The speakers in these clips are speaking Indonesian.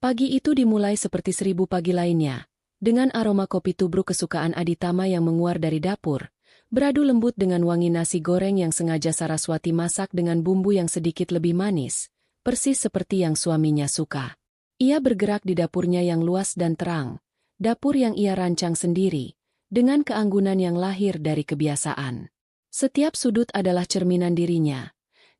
Pagi itu dimulai seperti 1000 pagi lainnya, dengan aroma kopi tubruk kesukaan Aditama yang menguar dari dapur, beradu lembut dengan wangi nasi goreng yang sengaja Saraswati masak dengan bumbu yang sedikit lebih manis, persis seperti yang suaminya suka. Ia bergerak di dapurnya yang luas dan terang, dapur yang ia rancang sendiri, dengan keanggunan yang lahir dari kebiasaan. Setiap sudut adalah cerminan dirinya.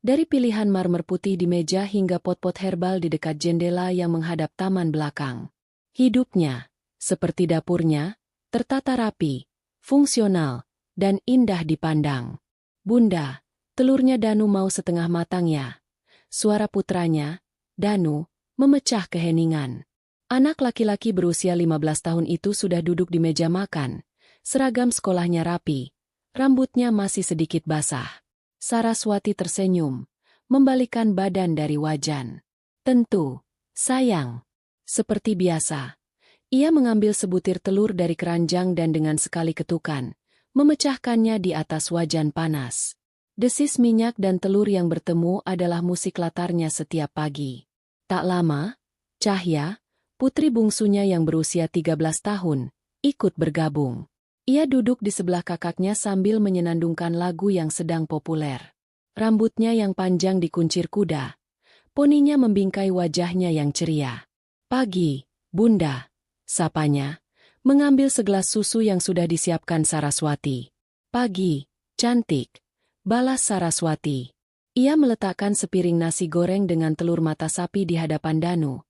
Dari pilihan marmer putih di meja hingga pot-pot herbal di dekat jendela yang menghadap taman belakang. Hidupnya, seperti dapurnya, tertata rapi, fungsional, dan indah dipandang. Bunda, telurnya Danu mau setengah matang ya. Suara putranya, Danu, memecah keheningan. Anak laki-laki berusia 15 tahun itu sudah duduk di meja makan. Seragam sekolahnya rapi, rambutnya masih sedikit basah. Saraswati tersenyum, membalikkan badan dari wajan. Tentu, sayang. Seperti biasa, ia mengambil sebutir telur dari keranjang dan dengan sekali ketukan, memecahkannya di atas wajan panas. Desis minyak dan telur yang bertemu adalah musik latarnya setiap pagi. Tak lama, Cahya, putri bungsunya yang berusia 13 tahun, ikut bergabung. Ia duduk di sebelah kakaknya sambil menyenandungkan lagu yang sedang populer. Rambutnya yang panjang dikuncir kuda. Poninya membingkai wajahnya yang ceria. Pagi, Bunda, sapanya, mengambil segelas susu yang sudah disiapkan Saraswati. Pagi, cantik, balas Saraswati. Ia meletakkan sepiring nasi goreng dengan telur mata sapi di hadapan Danu,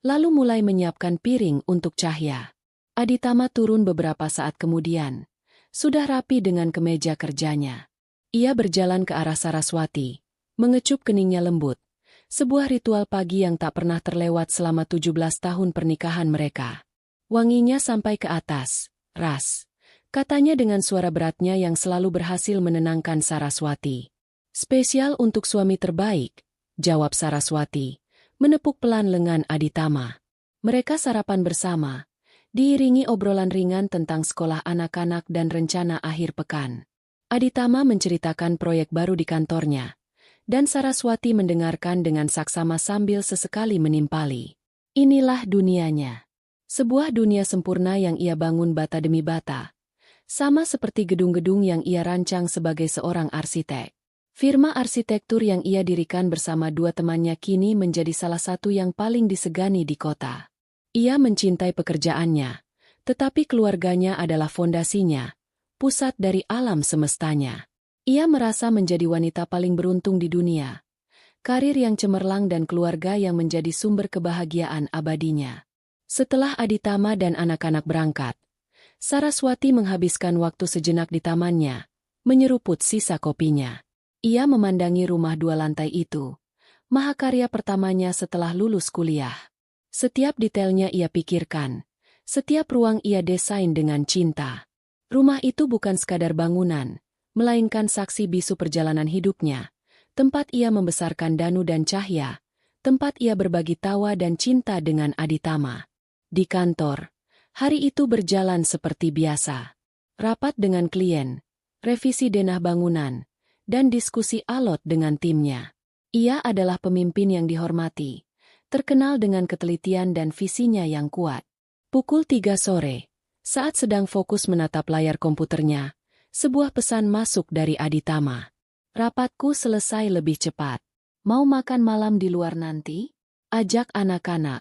lalu mulai menyiapkan piring untuk Cahya. Aditama turun beberapa saat kemudian. Sudah rapi dengan kemeja kerjanya. Ia berjalan ke arah Saraswati, mengecup keningnya lembut. Sebuah ritual pagi yang tak pernah terlewat selama 17 tahun pernikahan mereka. Wanginya sampai ke atas, ras. Katanya dengan suara beratnya yang selalu berhasil menenangkan Saraswati. Spesial untuk suami terbaik, jawab Saraswati, menepuk pelan lengan Aditama. Mereka sarapan bersama, diiringi obrolan ringan tentang sekolah anak-anak dan rencana akhir pekan. Aditama menceritakan proyek baru di kantornya, dan Saraswati mendengarkan dengan saksama sambil sesekali menimpali. Inilah dunianya. Sebuah dunia sempurna yang ia bangun bata demi bata, sama seperti gedung-gedung yang ia rancang sebagai seorang arsitek. Firma arsitektur yang ia dirikan bersama dua temannya kini menjadi salah satu yang paling disegani di kota. Ia mencintai pekerjaannya, tetapi keluarganya adalah fondasinya, pusat dari alam semestanya. Ia merasa menjadi wanita paling beruntung di dunia, karir yang cemerlang dan keluarga yang menjadi sumber kebahagiaan abadinya. Setelah Aditama dan anak-anak berangkat, Saraswati menghabiskan waktu sejenak di tamannya, menyeruput sisa kopinya. Ia memandangi rumah 2 lantai itu, mahakarya pertamanya setelah lulus kuliah. Setiap detailnya ia pikirkan, setiap ruang ia desain dengan cinta. Rumah itu bukan sekadar bangunan, melainkan saksi bisu perjalanan hidupnya, tempat ia membesarkan Danu dan Cahya, tempat ia berbagi tawa dan cinta dengan Aditama. Di kantor, hari itu berjalan seperti biasa. Rapat dengan klien, revisi denah bangunan, dan diskusi alot dengan timnya. Ia adalah pemimpin yang dihormati, terkenal dengan ketelitian dan visinya yang kuat. Pukul 3 sore, saat sedang fokus menatap layar komputernya, sebuah pesan masuk dari Aditama. Rapatku selesai lebih cepat. Mau makan malam di luar nanti? Ajak anak-anak.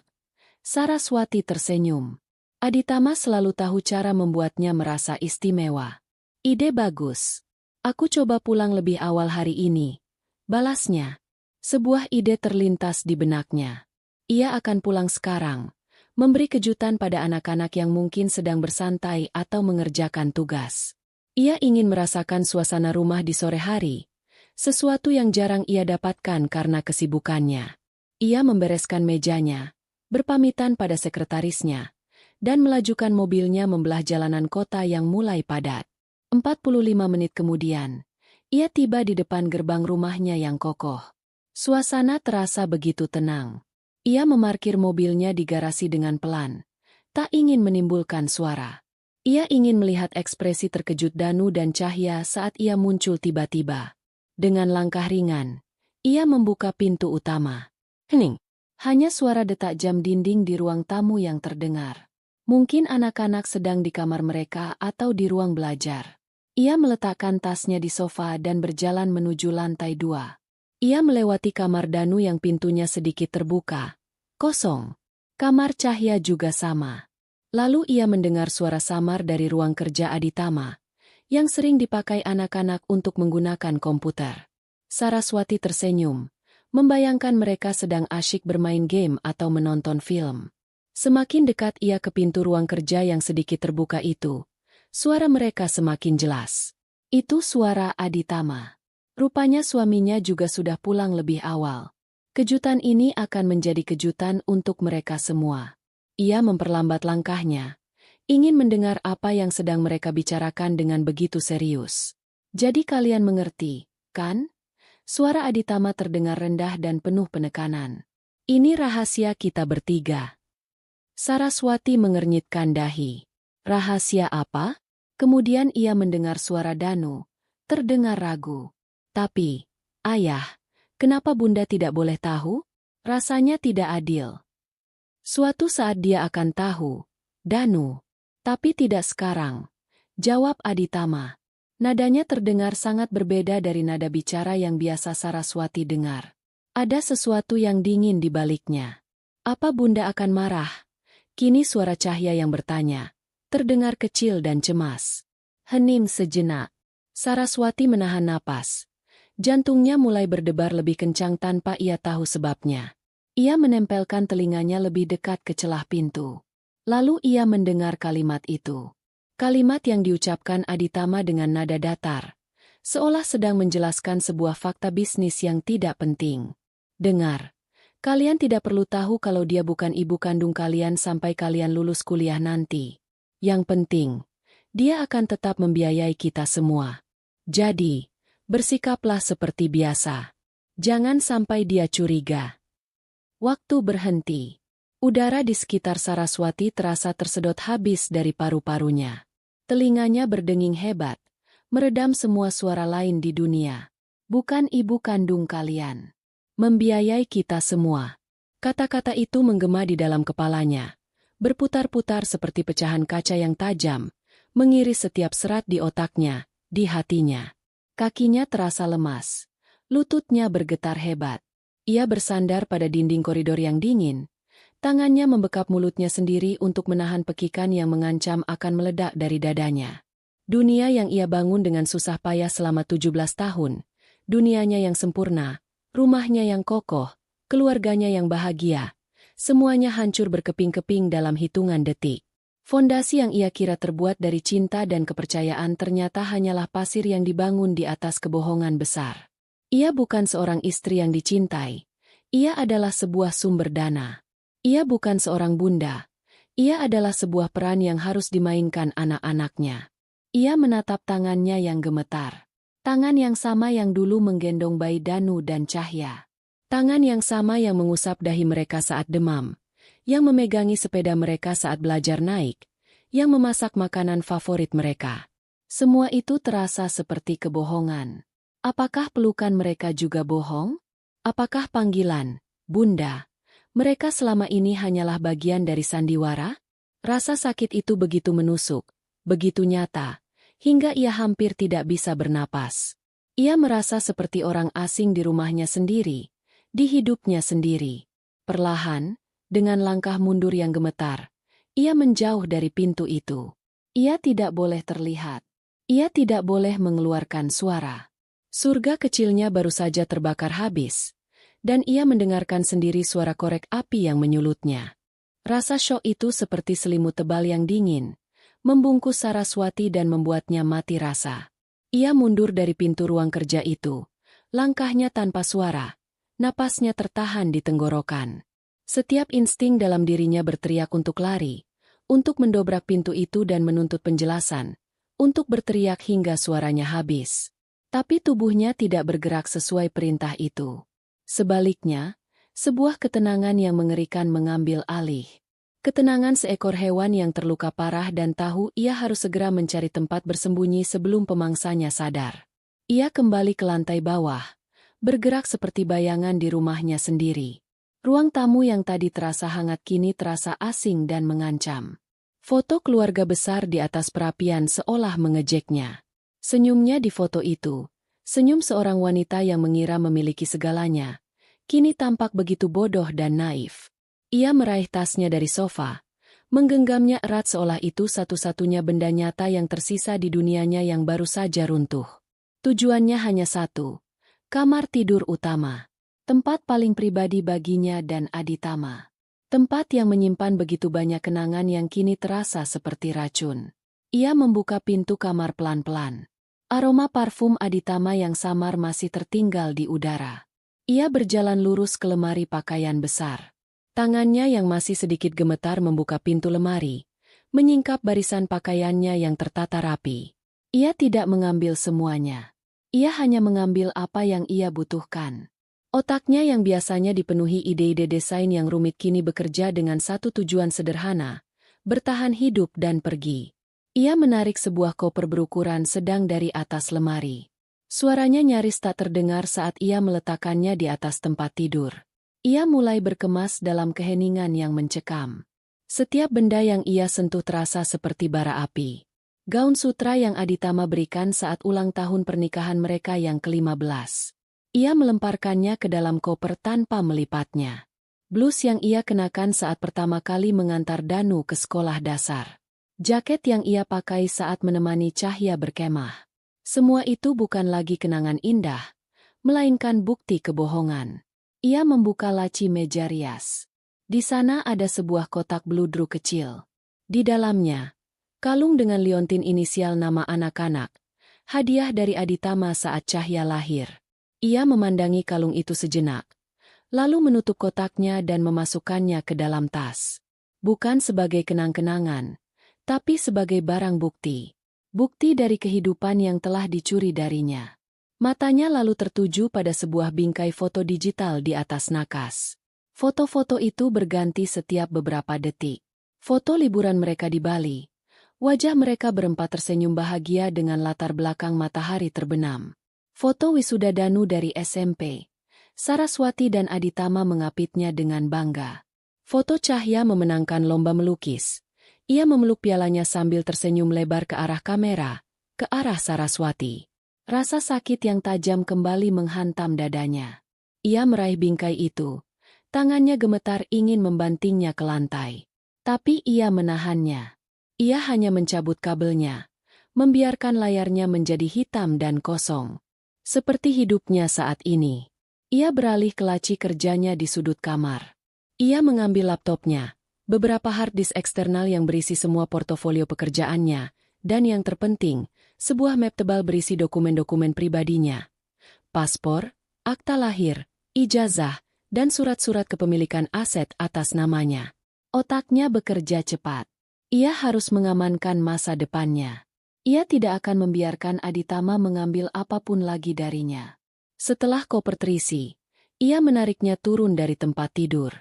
Saraswati tersenyum. Aditama selalu tahu cara membuatnya merasa istimewa. Ide bagus. Aku coba pulang lebih awal hari ini. Balasnya. Sebuah ide terlintas di benaknya. Ia akan pulang sekarang, memberi kejutan pada anak-anak yang mungkin sedang bersantai atau mengerjakan tugas. Ia ingin merasakan suasana rumah di sore hari, sesuatu yang jarang ia dapatkan karena kesibukannya. Ia membereskan mejanya, berpamitan pada sekretarisnya, dan melajukan mobilnya membelah jalanan kota yang mulai padat. 45 menit kemudian, ia tiba di depan gerbang rumahnya yang kokoh. Suasana terasa begitu tenang. Ia memarkir mobilnya di garasi dengan pelan, tak ingin menimbulkan suara. Ia ingin melihat ekspresi terkejut Danu dan Cahya saat ia muncul tiba-tiba. Dengan langkah ringan, ia membuka pintu utama. Hening. Hanya suara detak jam dinding di ruang tamu yang terdengar. Mungkin anak-anak sedang di kamar mereka atau di ruang belajar. Ia meletakkan tasnya di sofa dan berjalan menuju lantai 2. Ia melewati kamar Danu yang pintunya sedikit terbuka. Kosong. Kamar Cahya juga sama. Lalu ia mendengar suara samar dari ruang kerja Aditama, yang sering dipakai anak-anak untuk menggunakan komputer. Saraswati tersenyum, membayangkan mereka sedang asyik bermain game atau menonton film. Semakin dekat ia ke pintu ruang kerja yang sedikit terbuka itu, suara mereka semakin jelas. Itu suara Aditama. Rupanya suaminya juga sudah pulang lebih awal. Kejutan ini akan menjadi kejutan untuk mereka semua. Ia memperlambat langkahnya, ingin mendengar apa yang sedang mereka bicarakan dengan begitu serius. Jadi kalian mengerti, kan? Suara Aditama terdengar rendah dan penuh penekanan. Ini rahasia kita bertiga. Saraswati mengernyitkan dahi. Rahasia apa? Kemudian ia mendengar suara Danu, terdengar ragu. Tapi, ayah, kenapa bunda tidak boleh tahu? Rasanya tidak adil. Suatu saat dia akan tahu, Danu. Tapi tidak sekarang, jawab Aditama. Nadanya terdengar sangat berbeda dari nada bicara yang biasa Saraswati dengar. Ada sesuatu yang dingin di baliknya. Apa bunda akan marah? Kini suara Cahya yang bertanya, terdengar kecil dan cemas. Hening sejenak. Saraswati menahan napas. Jantungnya mulai berdebar lebih kencang tanpa ia tahu sebabnya. Ia menempelkan telinganya lebih dekat ke celah pintu. Lalu ia mendengar kalimat itu. Kalimat yang diucapkan Aditama dengan nada datar, seolah sedang menjelaskan sebuah fakta bisnis yang tidak penting. Dengar, kalian tidak perlu tahu kalau dia bukan ibu kandung kalian sampai kalian lulus kuliah nanti. Yang penting, dia akan tetap membiayai kita semua. Jadi, bersikaplah seperti biasa. Jangan sampai dia curiga. Waktu berhenti. Udara di sekitar Saraswati terasa tersedot habis dari paru-parunya. Telinganya berdenging hebat, meredam semua suara lain di dunia. Bukan ibu kandung kalian. Membiayai kita semua. Kata-kata itu menggema di dalam kepalanya, berputar-putar seperti pecahan kaca yang tajam, mengiris setiap serat di otaknya, di hatinya. Kakinya terasa lemas, lututnya bergetar hebat. Ia bersandar pada dinding koridor yang dingin. Tangannya membekap mulutnya sendiri untuk menahan pekikan yang mengancam akan meledak dari dadanya. Dunia yang ia bangun dengan susah payah selama 17 tahun, dunianya yang sempurna, rumahnya yang kokoh, keluarganya yang bahagia, semuanya hancur berkeping-keping dalam hitungan detik. Fondasi yang ia kira terbuat dari cinta dan kepercayaan ternyata hanyalah pasir yang dibangun di atas kebohongan besar. Ia bukan seorang istri yang dicintai, ia adalah sebuah sumber dana. Ia bukan seorang bunda. Ia adalah sebuah peran yang harus dimainkan anak-anaknya. Ia menatap tangannya yang gemetar. Tangan yang sama yang dulu menggendong bayi Danu dan Cahya. Tangan yang sama yang mengusap dahi mereka saat demam. Yang memegangi sepeda mereka saat belajar naik. Yang memasak makanan favorit mereka. Semua itu terasa seperti kebohongan. Apakah pelukan mereka juga bohong? Apakah panggilan, bunda, mereka selama ini hanyalah bagian dari sandiwara? Rasa sakit itu begitu menusuk, begitu nyata, hingga ia hampir tidak bisa bernapas. Ia merasa seperti orang asing di rumahnya sendiri, di hidupnya sendiri. Perlahan, dengan langkah mundur yang gemetar, ia menjauh dari pintu itu. Ia tidak boleh terlihat. Ia tidak boleh mengeluarkan suara. Surga kecilnya baru saja terbakar habis. Dan ia mendengarkan sendiri suara korek api yang menyulutnya. Rasa syok itu seperti selimut tebal yang dingin, membungkus Saraswati dan membuatnya mati rasa. Ia mundur dari pintu ruang kerja itu, langkahnya tanpa suara, napasnya tertahan di tenggorokan. Setiap insting dalam dirinya berteriak untuk lari, untuk mendobrak pintu itu dan menuntut penjelasan, untuk berteriak hingga suaranya habis. Tapi tubuhnya tidak bergerak sesuai perintah itu. Sebaliknya, sebuah ketenangan yang mengerikan mengambil alih. Ketenangan seekor hewan yang terluka parah dan tahu ia harus segera mencari tempat bersembunyi sebelum pemangsanya sadar. Ia kembali ke lantai bawah, bergerak seperti bayangan di rumahnya sendiri. Ruang tamu yang tadi terasa hangat kini terasa asing dan mengancam. Foto keluarga besar di atas perapian seolah mengejeknya. Senyumnya di foto itu, senyum seorang wanita yang mengira memiliki segalanya, kini tampak begitu bodoh dan naif. Ia meraih tasnya dari sofa, menggenggamnya erat seolah itu satu-satunya benda nyata yang tersisa di dunianya yang baru saja runtuh. Tujuannya hanya satu, kamar tidur utama. Tempat paling pribadi baginya dan Aditama. Tempat yang menyimpan begitu banyak kenangan yang kini terasa seperti racun. Ia membuka pintu kamar pelan-pelan. Aroma parfum Aditama yang samar masih tertinggal di udara. Ia berjalan lurus ke lemari pakaian besar. Tangannya yang masih sedikit gemetar membuka pintu lemari, menyingkap barisan pakaiannya yang tertata rapi. Ia tidak mengambil semuanya. Ia hanya mengambil apa yang ia butuhkan. Otaknya yang biasanya dipenuhi ide-ide desain yang rumit kini bekerja dengan satu tujuan sederhana, bertahan hidup dan pergi. Ia menarik sebuah koper berukuran sedang dari atas lemari. Suaranya nyaris tak terdengar saat ia meletakkannya di atas tempat tidur. Ia mulai berkemas dalam keheningan yang mencekam. Setiap benda yang ia sentuh terasa seperti bara api. Gaun sutra yang Aditama berikan saat ulang tahun pernikahan mereka yang ke-15. Ia melemparkannya ke dalam koper tanpa melipatnya. Blus yang ia kenakan saat pertama kali mengantar Danu ke sekolah dasar. Jaket yang ia pakai saat menemani Cahya berkemah. Semua itu bukan lagi kenangan indah, melainkan bukti kebohongan. Ia membuka laci meja rias. Di sana ada sebuah kotak bludru kecil. Di dalamnya, kalung dengan liontin inisial nama anak-anak, hadiah dari Aditama saat Cahya lahir. Ia memandangi kalung itu sejenak, lalu menutup kotaknya dan memasukkannya ke dalam tas. Bukan sebagai kenang-kenangan, tapi sebagai barang bukti. Bukti dari kehidupan yang telah dicuri darinya. Matanya lalu tertuju pada sebuah bingkai foto digital di atas nakas. Foto-foto itu berganti setiap beberapa detik. Foto liburan mereka di Bali. Wajah mereka berempat tersenyum bahagia dengan latar belakang matahari terbenam. Foto wisuda Danu dari SMP. Saraswati dan Aditama mengapitnya dengan bangga. Foto Cahya memenangkan lomba melukis. Ia memeluk pialanya sambil tersenyum lebar ke arah kamera, ke arah Saraswati. Rasa sakit yang tajam kembali menghantam dadanya. Ia meraih bingkai itu. Tangannya gemetar ingin membantingnya ke lantai. Tapi ia menahannya. Ia hanya mencabut kabelnya, membiarkan layarnya menjadi hitam dan kosong. Seperti hidupnya saat ini. Ia beralih ke laci kerjanya di sudut kamar. Ia mengambil laptopnya, beberapa hard disk eksternal yang berisi semua portofolio pekerjaannya, dan yang terpenting, sebuah map tebal berisi dokumen-dokumen pribadinya. Paspor, akta lahir, ijazah, dan surat-surat kepemilikan aset atas namanya. Otaknya bekerja cepat. Ia harus mengamankan masa depannya. Ia tidak akan membiarkan Aditama mengambil apapun lagi darinya. Setelah koper terisi, ia menariknya turun dari tempat tidur.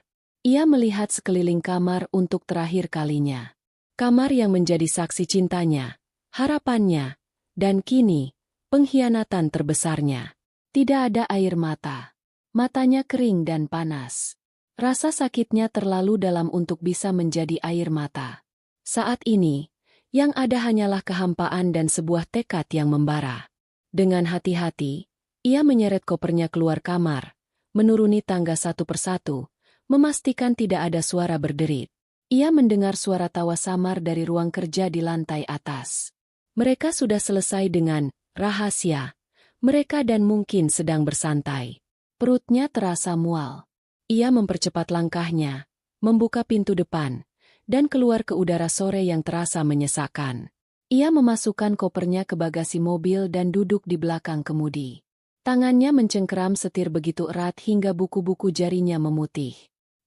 Ia melihat sekeliling kamar untuk terakhir kalinya. Kamar yang menjadi saksi cintanya, harapannya, dan kini, pengkhianatan terbesarnya. Tidak ada air mata. Matanya kering dan panas. Rasa sakitnya terlalu dalam untuk bisa menjadi air mata. Saat ini, yang ada hanyalah kehampaan dan sebuah tekad yang membara. Dengan hati-hati, ia menyeret kopernya keluar kamar, menuruni tangga satu persatu, memastikan tidak ada suara berderit. Ia mendengar suara tawa samar dari ruang kerja di lantai atas. Mereka sudah selesai dengan rahasia. Mereka dan mungkin sedang bersantai. Perutnya terasa mual. Ia mempercepat langkahnya, membuka pintu depan, dan keluar ke udara sore yang terasa menyesakkan. Ia memasukkan kopernya ke bagasi mobil dan duduk di belakang kemudi. Tangannya mencengkeram setir begitu erat hingga buku-buku jarinya memutih.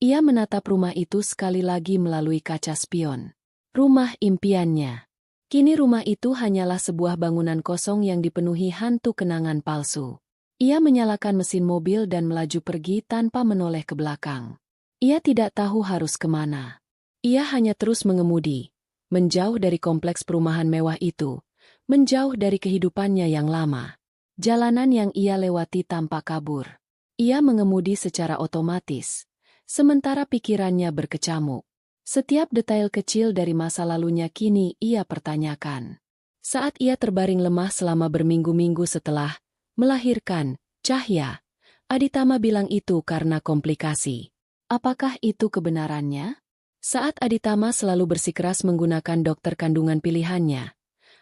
Ia menatap rumah itu sekali lagi melalui kaca spion. Rumah impiannya. Kini rumah itu hanyalah sebuah bangunan kosong yang dipenuhi hantu kenangan palsu. Ia menyalakan mesin mobil dan melaju pergi tanpa menoleh ke belakang. Ia tidak tahu harus kemana. Ia hanya terus mengemudi, menjauh dari kompleks perumahan mewah itu, menjauh dari kehidupannya yang lama. Jalanan yang ia lewati tanpa kabur. Ia mengemudi secara otomatis, Sementara pikirannya berkecamuk. Setiap detail kecil dari masa lalunya kini ia pertanyakan. Saat ia terbaring lemah selama berminggu-minggu setelah melahirkan Cahya, Aditama bilang itu karena komplikasi. Apakah itu kebenarannya? Saat Aditama selalu bersikeras menggunakan dokter kandungan pilihannya,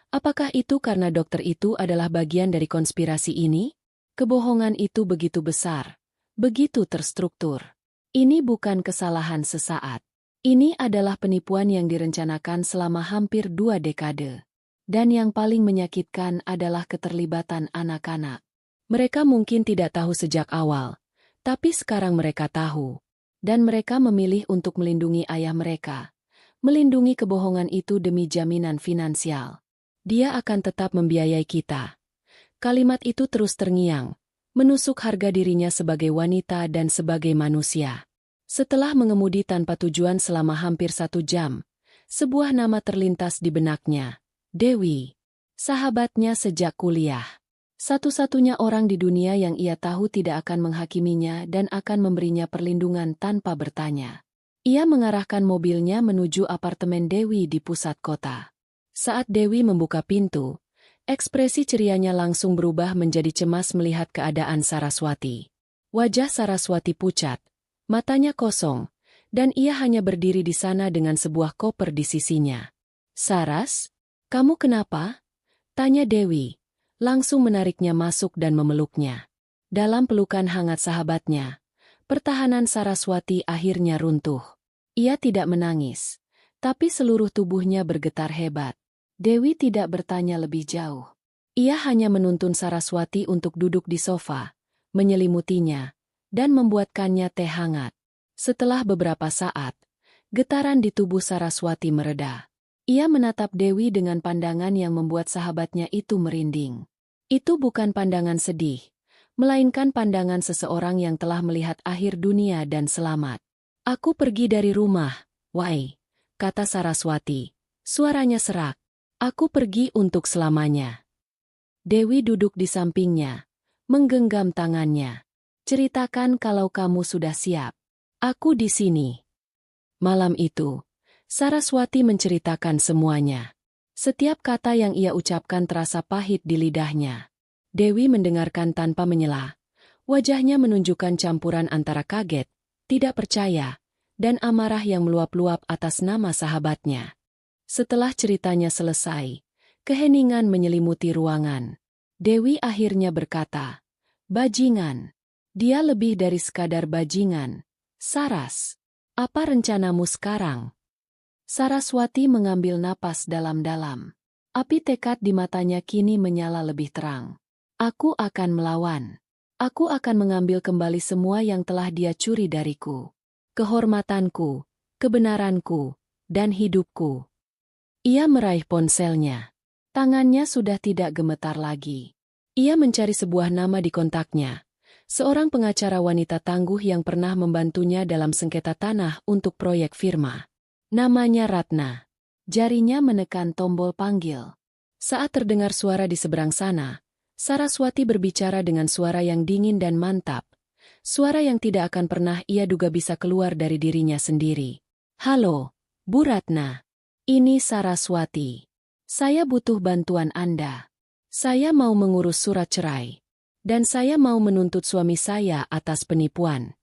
apakah itu karena dokter itu adalah bagian dari konspirasi ini? Kebohongan itu begitu besar, begitu terstruktur. Ini bukan kesalahan sesaat. Ini adalah penipuan yang direncanakan selama hampir 2 dekade. Dan yang paling menyakitkan adalah keterlibatan anak-anak. Mereka mungkin tidak tahu sejak awal, tapi sekarang mereka tahu. Dan mereka memilih untuk melindungi ayah mereka. Melindungi kebohongan itu demi jaminan finansial. Dia akan tetap membiayai kita. Kalimat itu terus terngiang, menusuk harga dirinya sebagai wanita dan sebagai manusia. Setelah mengemudi tanpa tujuan selama hampir 1 jam, sebuah nama terlintas di benaknya. Dewi. Sahabatnya sejak kuliah. Satu-satunya orang di dunia yang ia tahu tidak akan menghakiminya dan akan memberinya perlindungan tanpa bertanya. Ia mengarahkan mobilnya menuju apartemen Dewi di pusat kota. Saat Dewi membuka pintu, ekspresi cerianya langsung berubah menjadi cemas melihat keadaan Saraswati. Wajah Saraswati pucat, matanya kosong, dan ia hanya berdiri di sana dengan sebuah koper di sisinya. "Saras, kamu kenapa?" tanya Dewi, langsung menariknya masuk dan memeluknya. Dalam pelukan hangat sahabatnya, pertahanan Saraswati akhirnya runtuh. Ia tidak menangis, tapi seluruh tubuhnya bergetar hebat. Dewi tidak bertanya lebih jauh. Ia hanya menuntun Saraswati untuk duduk di sofa, menyelimutinya, dan membuatkannya teh hangat. Setelah beberapa saat, getaran di tubuh Saraswati mereda. Ia menatap Dewi dengan pandangan yang membuat sahabatnya itu merinding. Itu bukan pandangan sedih, melainkan pandangan seseorang yang telah melihat akhir dunia dan selamat. "Aku pergi dari rumah, Wai," kata Saraswati. Suaranya serak. "Aku pergi untuk selamanya." Dewi duduk di sampingnya, menggenggam tangannya. "Ceritakan kalau kamu sudah siap. Aku di sini." Malam itu, Saraswati menceritakan semuanya. Setiap kata yang ia ucapkan terasa pahit di lidahnya. Dewi mendengarkan tanpa menyela. Wajahnya menunjukkan campuran antara kaget, tidak percaya, dan amarah yang meluap-luap atas nama sahabatnya. Setelah ceritanya selesai, keheningan menyelimuti ruangan. Dewi akhirnya berkata, "Bajingan. Dia lebih dari sekadar bajingan. Saras, apa rencanamu sekarang?" Saraswati mengambil napas dalam-dalam. Api tekad di matanya kini menyala lebih terang. "Aku akan melawan. Aku akan mengambil kembali semua yang telah dia curi dariku. Kehormatanku, kebenaranku, dan hidupku." Ia meraih ponselnya. Tangannya sudah tidak gemetar lagi. Ia mencari sebuah nama di kontaknya. Seorang pengacara wanita tangguh yang pernah membantunya dalam sengketa tanah untuk proyek firma. Namanya Ratna. Jarinya menekan tombol panggil. Saat terdengar suara di seberang sana, Saraswati berbicara dengan suara yang dingin dan mantap. Suara yang tidak akan pernah ia duga bisa keluar dari dirinya sendiri. "Halo, Bu Ratna. Ini Saraswati. Saya butuh bantuan Anda. Saya mau mengurus surat cerai. Dan saya mau menuntut suami saya atas penipuan."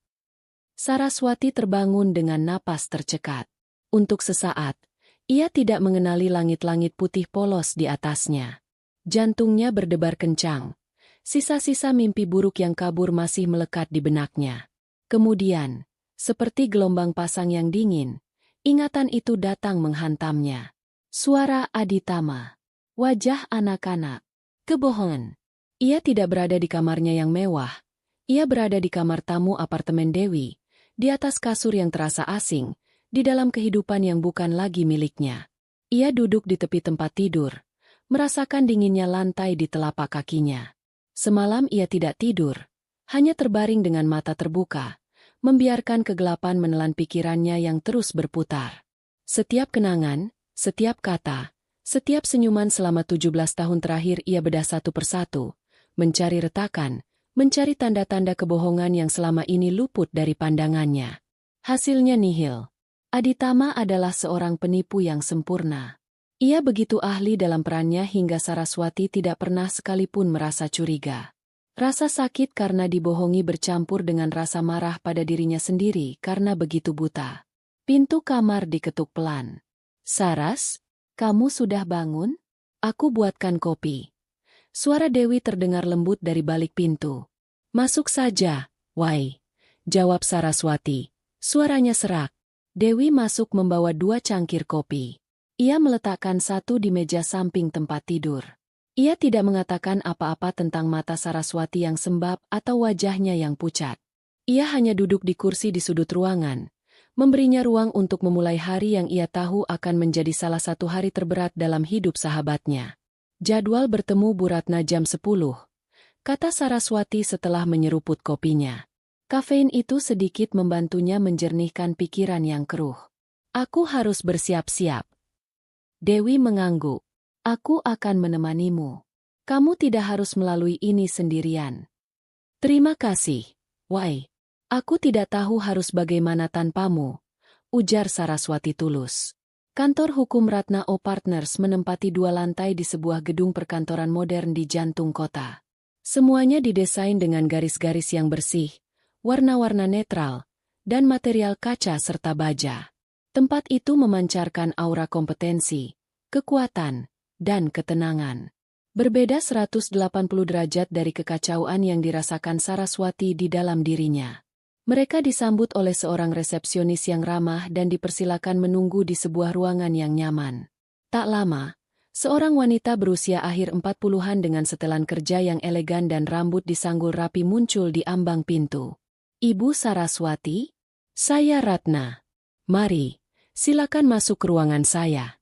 Saraswati terbangun dengan napas tercekat. Untuk sesaat, ia tidak mengenali langit-langit putih polos di atasnya. Jantungnya berdebar kencang. Sisa-sisa mimpi buruk yang kabur masih melekat di benaknya. Kemudian, seperti gelombang pasang yang dingin, ingatan itu datang menghantamnya. Suara Aditama. Wajah anak-anak. Kebohongan. Ia tidak berada di kamarnya yang mewah. Ia berada di kamar tamu apartemen Dewi, di atas kasur yang terasa asing, di dalam kehidupan yang bukan lagi miliknya. Ia duduk di tepi tempat tidur, merasakan dinginnya lantai di telapak kakinya. Semalam ia tidak tidur, hanya terbaring dengan mata terbuka, membiarkan kegelapan menelan pikirannya yang terus berputar. Setiap kenangan, setiap kata, setiap senyuman selama 17 tahun terakhir ia bedah satu persatu, mencari retakan, mencari tanda-tanda kebohongan yang selama ini luput dari pandangannya. Hasilnya nihil. Aditama adalah seorang penipu yang sempurna. Ia begitu ahli dalam perannya hingga Saraswati tidak pernah sekalipun merasa curiga. Rasa sakit karena dibohongi bercampur dengan rasa marah pada dirinya sendiri karena begitu buta. Pintu kamar diketuk pelan. "Saras, kamu sudah bangun? Aku buatkan kopi." Suara Dewi terdengar lembut dari balik pintu. "Masuk saja, Wai," jawab Saraswati. Suaranya serak. Dewi masuk membawa 2 cangkir kopi. Ia meletakkan satu di meja samping tempat tidur. Ia tidak mengatakan apa-apa tentang mata Saraswati yang sembab atau wajahnya yang pucat. Ia hanya duduk di kursi di sudut ruangan, memberinya ruang untuk memulai hari yang ia tahu akan menjadi salah satu hari terberat dalam hidup sahabatnya. "Jadwal bertemu Bu Ratna jam 10, kata Saraswati setelah menyeruput kopinya. Kafein itu sedikit membantunya menjernihkan pikiran yang keruh. "Aku harus bersiap-siap." Dewi mengangguk. "Aku akan menemanimu. Kamu tidak harus melalui ini sendirian." "Terima kasih, Wai. Aku tidak tahu harus bagaimana tanpamu," ujar Saraswati tulus. Kantor hukum Ratna O Partners menempati 2 lantai di sebuah gedung perkantoran modern di jantung kota. Semuanya didesain dengan garis-garis yang bersih, warna-warna netral, dan material kaca serta baja. Tempat itu memancarkan aura kompetensi, kekuatan, dan ketenangan. Berbeda 180 derajat dari kekacauan yang dirasakan Saraswati di dalam dirinya. Mereka disambut oleh seorang resepsionis yang ramah dan dipersilakan menunggu di sebuah ruangan yang nyaman. Tak lama, seorang wanita berusia akhir 40-an dengan setelan kerja yang elegan dan rambut disanggul rapi muncul di ambang pintu. "Ibu Saraswati? Saya Ratna. Mari, silakan masuk ke ruangan saya."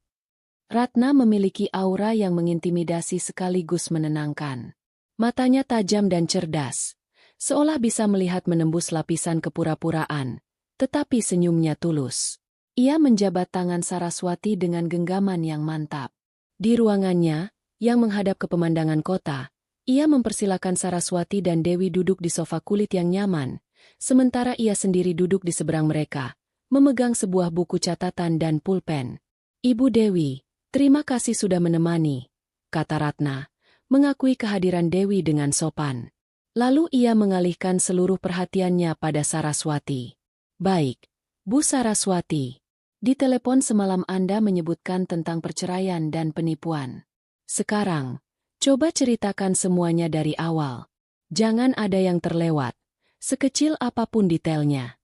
Ratna memiliki aura yang mengintimidasi sekaligus menenangkan. Matanya tajam dan cerdas, seolah bisa melihat menembus lapisan kepura-puraan, tetapi senyumnya tulus. Ia menjabat tangan Saraswati dengan genggaman yang mantap. Di ruangannya, yang menghadap ke pemandangan kota, ia mempersilakan Saraswati dan Dewi duduk di sofa kulit yang nyaman, sementara ia sendiri duduk di seberang mereka, memegang sebuah buku catatan dan pulpen. "Ibu Dewi, terima kasih sudah menemani," kata Ratna, mengakui kehadiran Dewi dengan sopan. Lalu ia mengalihkan seluruh perhatiannya pada Saraswati. "Baik, Bu Saraswati. Di telepon semalam Anda menyebutkan tentang perceraian dan penipuan. Sekarang, coba ceritakan semuanya dari awal. Jangan ada yang terlewat, sekecil apapun detailnya."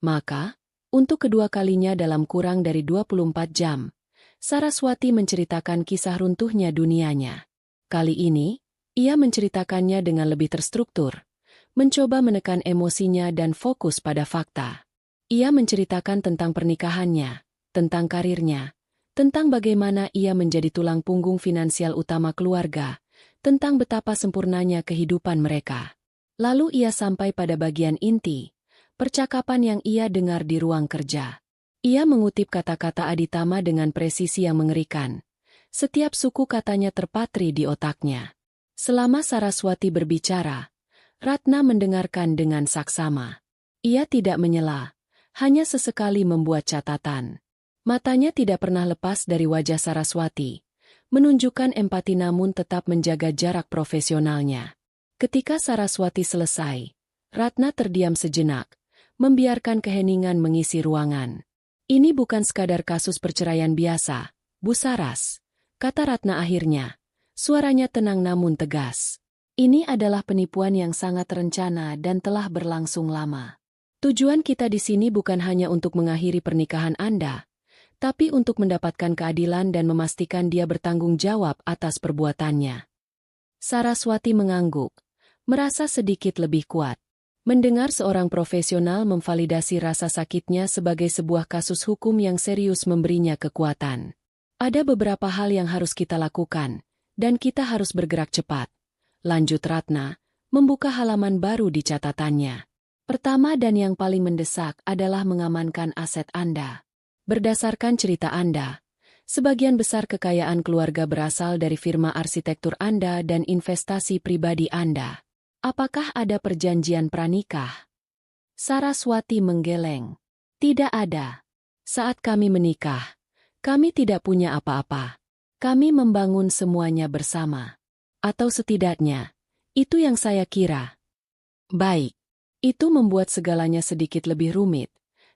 Maka, untuk kedua kalinya dalam kurang dari 24 jam, Saraswati menceritakan kisah runtuhnya dunianya. Kali ini, ia menceritakannya dengan lebih terstruktur, mencoba menekan emosinya dan fokus pada fakta. Ia menceritakan tentang pernikahannya, tentang karirnya, tentang bagaimana ia menjadi tulang punggung finansial utama keluarga, tentang betapa sempurnanya kehidupan mereka. Lalu ia sampai pada bagian inti, percakapan yang ia dengar di ruang kerja. Ia mengutip kata-kata Aditama dengan presisi yang mengerikan. Setiap suku katanya terpatri di otaknya. Selama Saraswati berbicara, Ratna mendengarkan dengan saksama. Ia tidak menyela, hanya sesekali membuat catatan. Matanya tidak pernah lepas dari wajah Saraswati, menunjukkan empati namun tetap menjaga jarak profesionalnya. Ketika Saraswati selesai, Ratna terdiam sejenak, membiarkan keheningan mengisi ruangan. "Ini bukan sekadar kasus perceraian biasa, Bu Saras," kata Ratna akhirnya. Suaranya tenang namun tegas. "Ini adalah penipuan yang sangat terencana dan telah berlangsung lama. Tujuan kita di sini bukan hanya untuk mengakhiri pernikahan Anda, tapi untuk mendapatkan keadilan dan memastikan dia bertanggung jawab atas perbuatannya." Saraswati mengangguk, merasa sedikit lebih kuat. Mendengar seorang profesional memvalidasi rasa sakitnya sebagai sebuah kasus hukum yang serius memberinya kekuatan. "Ada beberapa hal yang harus kita lakukan, dan kita harus bergerak cepat," lanjut Ratna, membuka halaman baru di catatannya. "Pertama dan yang paling mendesak adalah mengamankan aset Anda. Berdasarkan cerita Anda, sebagian besar kekayaan keluarga berasal dari firma arsitektur Anda dan investasi pribadi Anda. Apakah ada perjanjian pranikah?" Saraswati menggeleng. Tidak ada. Saat kami menikah, kami tidak punya apa-apa. Kami membangun semuanya bersama. Atau setidaknya, itu yang saya kira. Baik. Itu membuat segalanya sedikit lebih rumit,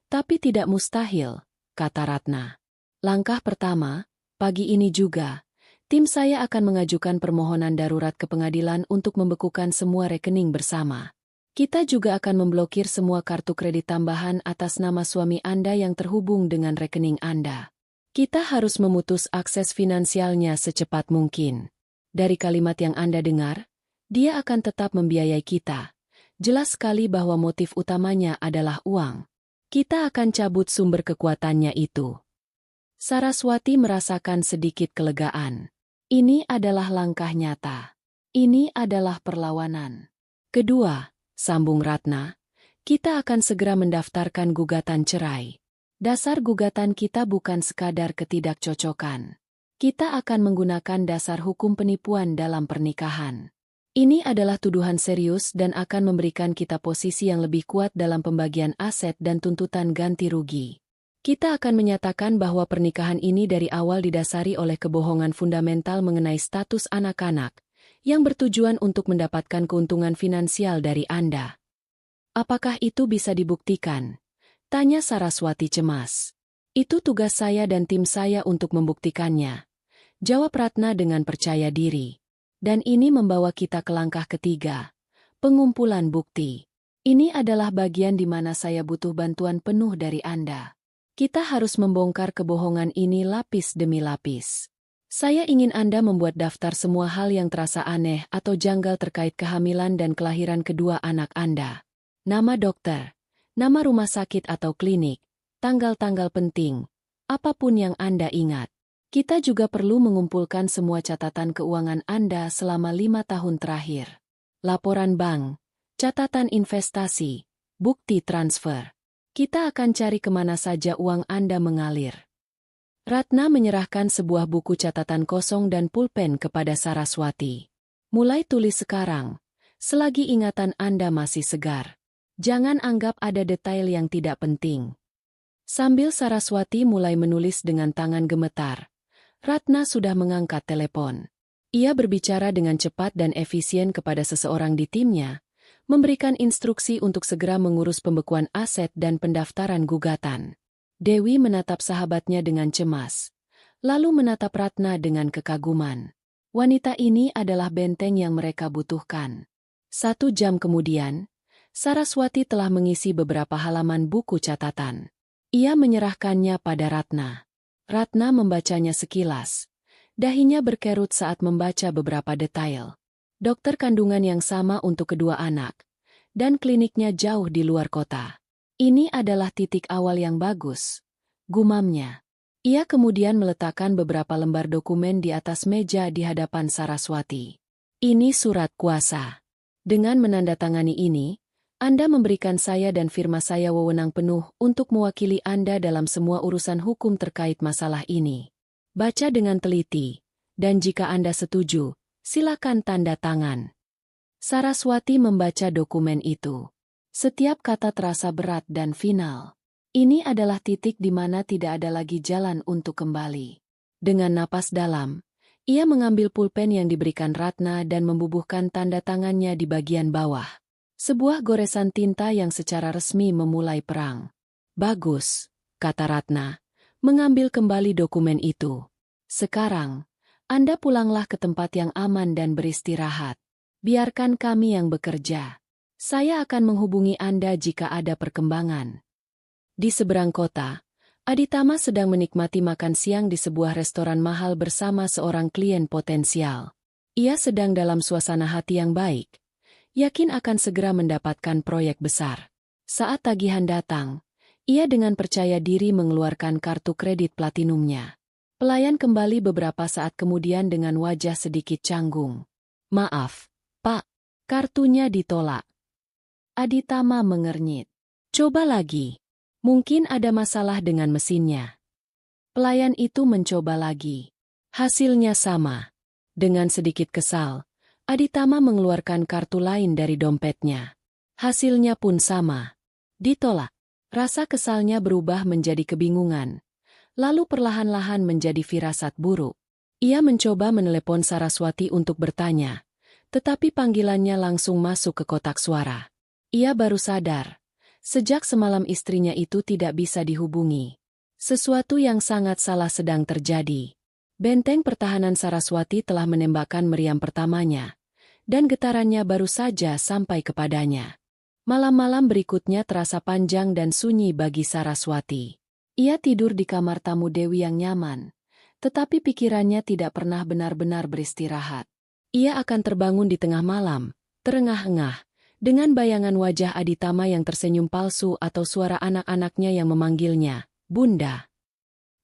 tapi tidak mustahil, kata Ratna. Langkah pertama, pagi ini juga, tim saya akan mengajukan permohonan darurat ke pengadilan untuk membekukan semua rekening bersama. Kita juga akan memblokir semua kartu kredit tambahan atas nama suami Anda yang terhubung dengan rekening Anda. Kita harus memutus akses finansialnya secepat mungkin. Dari kalimat yang Anda dengar, dia akan tetap membiayai kita. Jelas sekali bahwa motif utamanya adalah uang. Kita akan cabut sumber kekuatannya itu. Saraswati merasakan sedikit kelegaan. Ini adalah langkah nyata. Ini adalah perlawanan. Kedua, sambung Ratna, kita akan segera mendaftarkan gugatan cerai. Dasar gugatan kita bukan sekadar ketidakcocokan. Kita akan menggunakan dasar hukum penipuan dalam pernikahan. Ini adalah tuduhan serius dan akan memberikan kita posisi yang lebih kuat dalam pembagian aset dan tuntutan ganti rugi. Kita akan menyatakan bahwa pernikahan ini dari awal didasari oleh kebohongan fundamental mengenai status anak-anak, yang bertujuan untuk mendapatkan keuntungan finansial dari Anda. Apakah itu bisa dibuktikan? Tanya Saraswati cemas. Itu tugas saya dan tim saya untuk membuktikannya. Jawab Ratna dengan percaya diri. Dan ini membawa kita ke langkah ketiga, pengumpulan bukti. Ini adalah bagian di mana saya butuh bantuan penuh dari Anda. Kita harus membongkar kebohongan ini lapis demi lapis. Saya ingin Anda membuat daftar semua hal yang terasa aneh atau janggal terkait kehamilan dan kelahiran kedua anak Anda. Nama dokter, nama rumah sakit atau klinik, tanggal-tanggal penting, apapun yang Anda ingat. Kita juga perlu mengumpulkan semua catatan keuangan Anda selama 5 tahun terakhir. Laporan bank, catatan investasi, bukti transfer. Kita akan cari kemana saja uang Anda mengalir. Ratna menyerahkan sebuah buku catatan kosong dan pulpen kepada Saraswati. Mulai tulis sekarang, selagi ingatan Anda masih segar. Jangan anggap ada detail yang tidak penting. Sambil Saraswati mulai menulis dengan tangan gemetar, Ratna sudah mengangkat telepon. Ia berbicara dengan cepat dan efisien kepada seseorang di timnya, memberikan instruksi untuk segera mengurus pembekuan aset dan pendaftaran gugatan. Dewi menatap sahabatnya dengan cemas, lalu menatap Ratna dengan kekaguman. Wanita ini adalah benteng yang mereka butuhkan. 1 jam kemudian, Saraswati telah mengisi beberapa halaman buku catatan. Ia menyerahkannya pada Ratna. Ratna membacanya sekilas. Dahinya berkerut saat membaca beberapa detail. Dokter kandungan yang sama untuk kedua anak, dan kliniknya jauh di luar kota. Ini adalah titik awal yang bagus, gumamnya. Ia kemudian meletakkan beberapa lembar dokumen di atas meja di hadapan Saraswati. Ini surat kuasa. Dengan menandatangani ini, Anda memberikan saya dan firma saya wewenang penuh untuk mewakili Anda dalam semua urusan hukum terkait masalah ini. Baca dengan teliti, dan jika Anda setuju, silakan tanda tangan. Saraswati membaca dokumen itu. Setiap kata terasa berat dan final. Ini adalah titik di mana tidak ada lagi jalan untuk kembali. Dengan napas dalam, ia mengambil pulpen yang diberikan Ratna dan membubuhkan tanda tangannya di bagian bawah. Sebuah goresan tinta yang secara resmi memulai perang. Bagus, kata Ratna, mengambil kembali dokumen itu. Sekarang, Anda pulanglah ke tempat yang aman dan beristirahat. Biarkan kami yang bekerja. Saya akan menghubungi Anda jika ada perkembangan. Di seberang kota, Aditama sedang menikmati makan siang di sebuah restoran mahal bersama seorang klien potensial. Ia sedang dalam suasana hati yang baik, yakin akan segera mendapatkan proyek besar. Saat tagihan datang, ia dengan percaya diri mengeluarkan kartu kredit platinumnya. Pelayan kembali beberapa saat kemudian dengan wajah sedikit canggung. Maaf, Pak, kartunya ditolak. Aditama mengernyit. Coba lagi. Mungkin ada masalah dengan mesinnya. Pelayan itu mencoba lagi. Hasilnya sama. Dengan sedikit kesal, Aditama mengeluarkan kartu lain dari dompetnya. Hasilnya pun sama. Ditolak. Rasa kesalnya berubah menjadi kebingungan, lalu perlahan-lahan menjadi firasat buruk. Ia mencoba menelepon Saraswati untuk bertanya, tetapi panggilannya langsung masuk ke kotak suara. Ia baru sadar, sejak semalam istrinya itu tidak bisa dihubungi. Sesuatu yang sangat salah sedang terjadi. Benteng pertahanan Saraswati telah menembakkan meriam pertamanya, dan getarannya baru saja sampai kepadanya. Malam-malam berikutnya terasa panjang dan sunyi bagi Saraswati. Ia tidur di kamar tamu Dewi yang nyaman, tetapi pikirannya tidak pernah benar-benar beristirahat. Ia akan terbangun di tengah malam, terengah-engah, dengan bayangan wajah Aditama yang tersenyum palsu atau suara anak-anaknya yang memanggilnya, Bunda.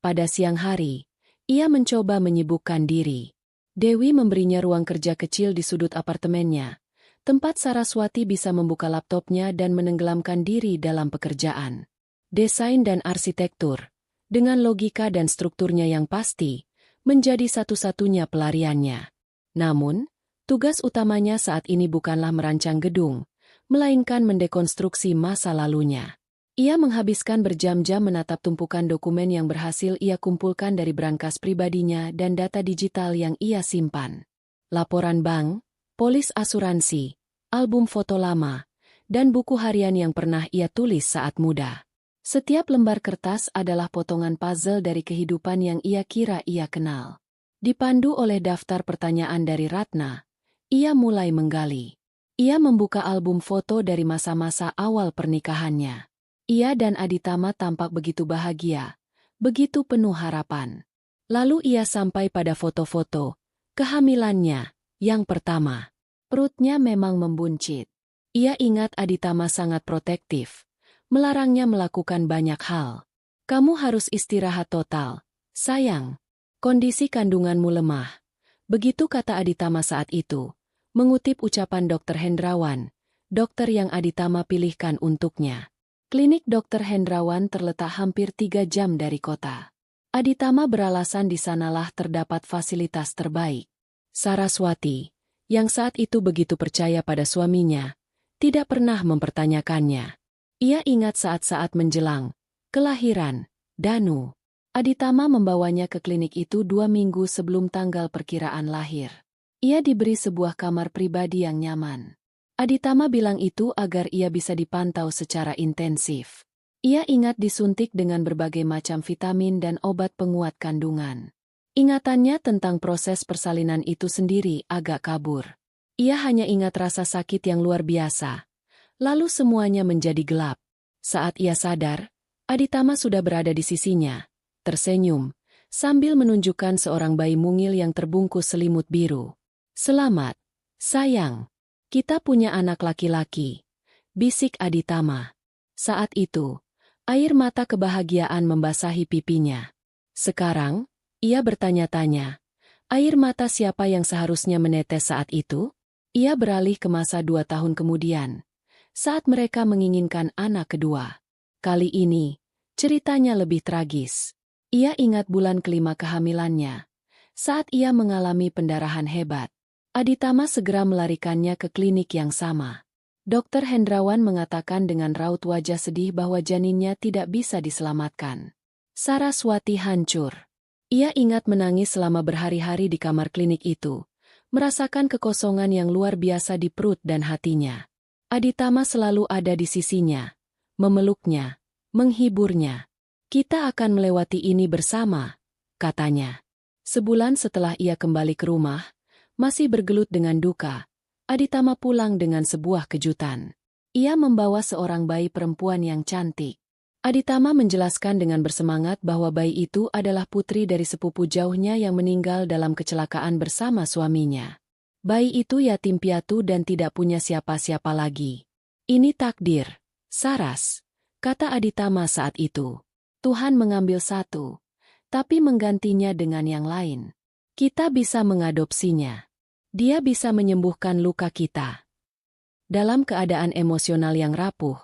Pada siang hari, ia mencoba menyibukkan diri. Dewi memberinya ruang kerja kecil di sudut apartemennya, tempat Saraswati bisa membuka laptopnya dan menenggelamkan diri dalam pekerjaan. Desain dan arsitektur, dengan logika dan strukturnya yang pasti, menjadi satu-satunya pelariannya. Namun, tugas utamanya saat ini bukanlah merancang gedung, melainkan mendekonstruksi masa lalunya. Ia menghabiskan berjam-jam menatap tumpukan dokumen yang berhasil ia kumpulkan dari brankas pribadinya dan data digital yang ia simpan. Laporan bank, polis asuransi, album foto lama, dan buku harian yang pernah ia tulis saat muda. Setiap lembar kertas adalah potongan puzzle dari kehidupan yang ia kira ia kenal. Dipandu oleh daftar pertanyaan dari Ratna, ia mulai menggali. Ia membuka album foto dari masa-masa awal pernikahannya. Ia dan Aditama tampak begitu bahagia, begitu penuh harapan. Lalu ia sampai pada foto-foto kehamilannya yang pertama. Perutnya memang membuncit. Ia ingat Aditama sangat protektif, melarangnya melakukan banyak hal. Kamu harus istirahat total, sayang. Kondisi kandunganmu lemah. Begitu kata Aditama saat itu, mengutip ucapan Dr. Hendrawan, dokter yang Aditama pilihkan untuknya. Klinik Dr. Hendrawan terletak hampir 3 jam dari kota. Aditama beralasan di sanalah terdapat fasilitas terbaik. Saraswati, yang saat itu begitu percaya pada suaminya, tidak pernah mempertanyakannya. Ia ingat saat-saat menjelang kelahiran Danu. Aditama membawanya ke klinik itu 2 minggu sebelum tanggal perkiraan lahir. Ia diberi sebuah kamar pribadi yang nyaman. Aditama bilang itu agar ia bisa dipantau secara intensif. Ia ingat disuntik dengan berbagai macam vitamin dan obat penguat kandungan. Ingatannya tentang proses persalinan itu sendiri agak kabur. Ia hanya ingat rasa sakit yang luar biasa. Lalu semuanya menjadi gelap. Saat ia sadar, Aditama sudah berada di sisinya, tersenyum, sambil menunjukkan seorang bayi mungil yang terbungkus selimut biru. Selamat, sayang. Kita punya anak laki-laki, bisik Aditama. Saat itu, air mata kebahagiaan membasahi pipinya. Sekarang, ia bertanya-tanya, air mata siapa yang seharusnya menetes saat itu? Ia beralih ke masa 2 tahun kemudian, saat mereka menginginkan anak kedua. Kali ini, ceritanya lebih tragis. Ia ingat bulan kelima kehamilannya, saat ia mengalami pendarahan hebat. Aditama segera melarikannya ke klinik yang sama. Dr. Hendrawan mengatakan dengan raut wajah sedih bahwa janinnya tidak bisa diselamatkan. Saraswati hancur. Ia ingat menangis selama berhari-hari di kamar klinik itu, merasakan kekosongan yang luar biasa di perut dan hatinya. Aditama selalu ada di sisinya, memeluknya, menghiburnya. Kita akan melewati ini bersama, katanya. Sebulan setelah ia kembali ke rumah, masih bergelut dengan duka, Aditama pulang dengan sebuah kejutan. Ia membawa seorang bayi perempuan yang cantik. Aditama menjelaskan dengan bersemangat bahwa bayi itu adalah putri dari sepupu jauhnya yang meninggal dalam kecelakaan bersama suaminya. Bayi itu yatim piatu dan tidak punya siapa-siapa lagi. Ini takdir, Saras, kata Aditama saat itu. Tuhan mengambil satu, tapi menggantinya dengan yang lain. Kita bisa mengadopsinya. Dia bisa menyembuhkan luka kita. Dalam keadaan emosional yang rapuh,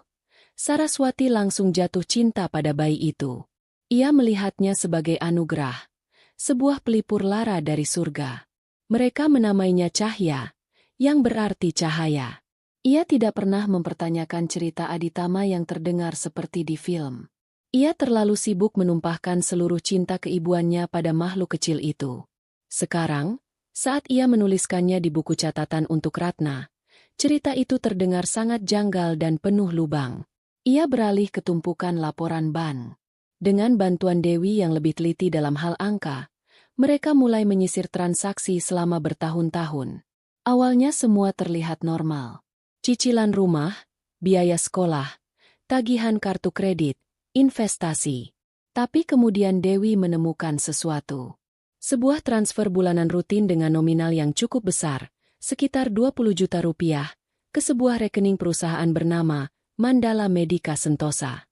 Saraswati langsung jatuh cinta pada bayi itu. Ia melihatnya sebagai anugerah, sebuah pelipur lara dari surga. Mereka menamainya Cahya, yang berarti cahaya. Ia tidak pernah mempertanyakan cerita Aditama yang terdengar seperti di film. Ia terlalu sibuk menumpahkan seluruh cinta keibuannya pada makhluk kecil itu. Sekarang, saat ia menuliskannya di buku catatan untuk Ratna, cerita itu terdengar sangat janggal dan penuh lubang. Ia beralih ke tumpukan laporan bank. Dengan bantuan Dewi yang lebih teliti dalam hal angka, mereka mulai menyisir transaksi selama bertahun-tahun. Awalnya semua terlihat normal. Cicilan rumah, biaya sekolah, tagihan kartu kredit, investasi. Tapi kemudian Dewi menemukan sesuatu. Sebuah transfer bulanan rutin dengan nominal yang cukup besar, sekitar 20 juta rupiah, ke sebuah rekening perusahaan bernama Mandala Medica Sentosa.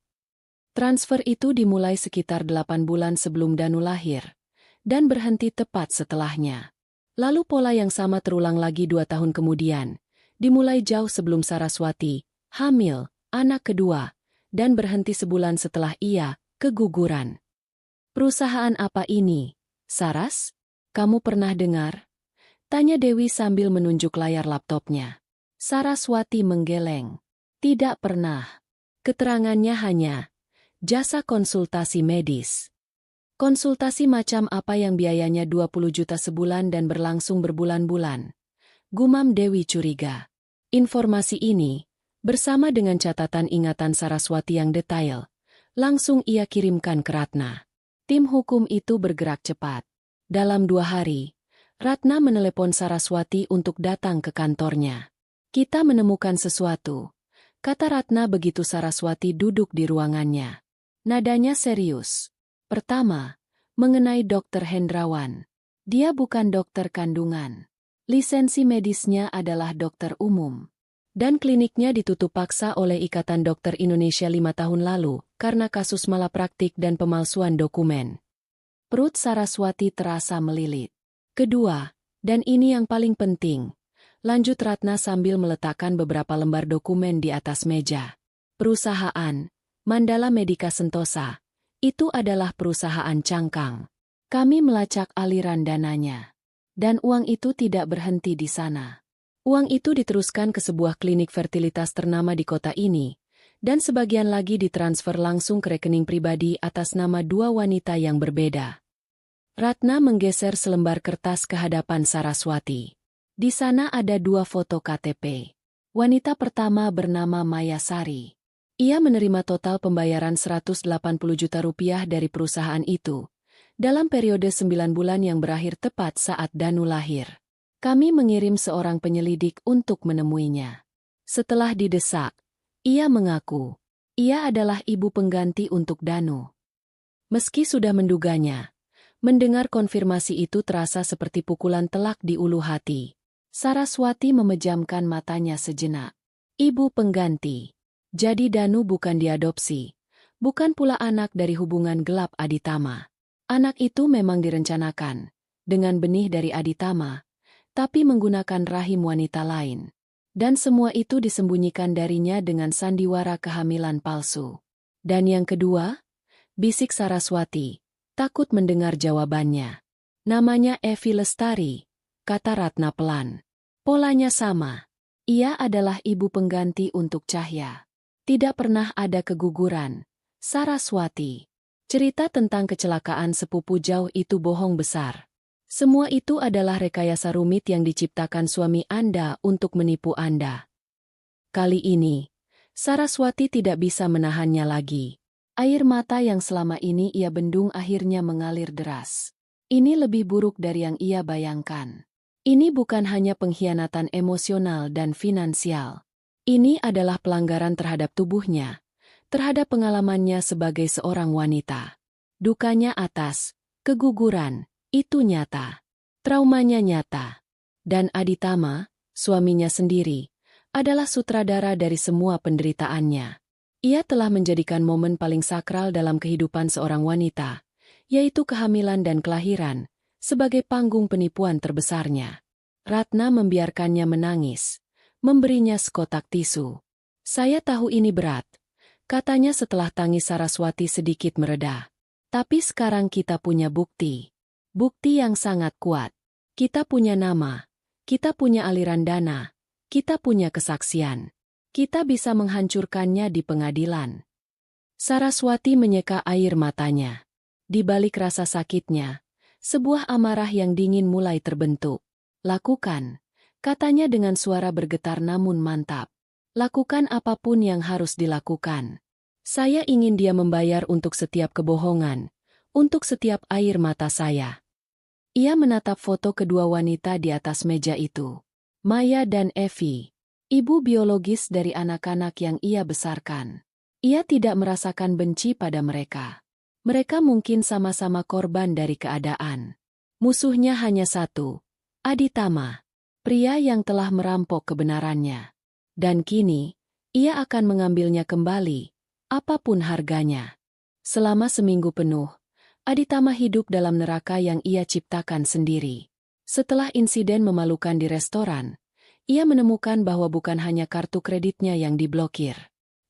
Transfer itu dimulai sekitar 8 bulan sebelum Danu lahir, dan berhenti tepat setelahnya. Lalu pola yang sama terulang lagi 2 tahun kemudian, dimulai jauh sebelum Saraswati hamil, anak kedua, dan berhenti sebulan setelah ia keguguran. Perusahaan apa ini, Saras? Kamu pernah dengar? Tanya Dewi sambil menunjuk layar laptopnya. Saraswati menggeleng. Tidak pernah. Keterangannya hanya jasa konsultasi medis. Konsultasi macam apa yang biayanya 20 juta sebulan dan berlangsung berbulan-bulan? Gumam Dewi curiga. Informasi ini, bersama dengan catatan ingatan Saraswati yang detail, langsung ia kirimkan ke Ratna. Tim hukum itu bergerak cepat. Dalam 2 hari, Ratna menelepon Saraswati untuk datang ke kantornya. Kita menemukan sesuatu, kata Ratna begitu Saraswati duduk di ruangannya. Nadanya serius. Pertama, mengenai Dr. Hendrawan. Dia bukan dokter kandungan. Lisensi medisnya adalah dokter umum. Dan kliniknya ditutup paksa oleh Ikatan Dokter Indonesia 5 tahun lalu karena kasus malapraktik dan pemalsuan dokumen. Perut Saraswati terasa melilit. Kedua, dan ini yang paling penting, lanjut Ratna sambil meletakkan beberapa lembar dokumen di atas meja. Perusahaan Mandala Medica Sentosa, itu adalah perusahaan cangkang. Kami melacak aliran dananya. Dan uang itu tidak berhenti di sana. Uang itu diteruskan ke sebuah klinik fertilitas ternama di kota ini, dan sebagian lagi ditransfer langsung ke rekening pribadi atas nama 2 wanita yang berbeda. Ratna menggeser selembar kertas ke hadapan Saraswati. Di sana ada 2 foto KTP. Wanita pertama bernama Maya Sari. Ia menerima total pembayaran 180 juta rupiah dari perusahaan itu dalam periode 9 bulan yang berakhir tepat saat Danu lahir. Kami mengirim seorang penyelidik untuk menemuinya. Setelah didesak, ia mengaku, ia adalah ibu pengganti untuk Danu. Meski sudah menduganya, mendengar konfirmasi itu terasa seperti pukulan telak di ulu hati. Saraswati memejamkan matanya sejenak. Ibu pengganti. Jadi Danu bukan diadopsi, bukan pula anak dari hubungan gelap Aditama. Anak itu memang direncanakan, dengan benih dari Aditama, tapi menggunakan rahim wanita lain. Dan semua itu disembunyikan darinya dengan sandiwara kehamilan palsu. Dan yang kedua, bisik Saraswati, takut mendengar jawabannya. Namanya Evi Lestari, kata Ratna pelan. Polanya sama. Ia adalah ibu pengganti untuk Cahya. Tidak pernah ada keguguran. Saraswati. Cerita tentang kecelakaan sepupu jauh itu bohong besar. Semua itu adalah rekayasa rumit yang diciptakan suami Anda untuk menipu Anda. Kali ini, Saraswati tidak bisa menahannya lagi. Air mata yang selama ini ia bendung akhirnya mengalir deras. Ini lebih buruk dari yang ia bayangkan. Ini bukan hanya pengkhianatan emosional dan finansial. Ini adalah pelanggaran terhadap tubuhnya, terhadap pengalamannya sebagai seorang wanita. Dukanya atas keguguran, itu nyata. Traumanya nyata. Dan Aditama, suaminya sendiri, adalah sutradara dari semua penderitaannya. Ia telah menjadikan momen paling sakral dalam kehidupan seorang wanita, yaitu kehamilan dan kelahiran, sebagai panggung penipuan terbesarnya. Ratna membiarkannya menangis, memberinya sekotak tisu. Saya tahu ini berat, katanya setelah tangis Saraswati sedikit mereda. Tapi sekarang kita punya bukti. Bukti yang sangat kuat. Kita punya nama. Kita punya aliran dana. Kita punya kesaksian. Kita bisa menghancurkannya di pengadilan. Saraswati menyeka air matanya. Di balik rasa sakitnya, sebuah amarah yang dingin mulai terbentuk. Lakukan, katanya dengan suara bergetar namun mantap. Lakukan apapun yang harus dilakukan. Saya ingin dia membayar untuk setiap kebohongan, untuk setiap air mata saya. Ia menatap foto kedua wanita di atas meja itu. Maya dan Evie, ibu biologis dari anak-anak yang ia besarkan. Ia tidak merasakan benci pada mereka. Mereka mungkin sama-sama korban dari keadaan. Musuhnya hanya satu, Aditama, pria yang telah merampok kebenarannya. Dan kini, ia akan mengambilnya kembali, apapun harganya. Selama seminggu penuh, Aditama hidup dalam neraka yang ia ciptakan sendiri. Setelah insiden memalukan di restoran, ia menemukan bahwa bukan hanya kartu kreditnya yang diblokir.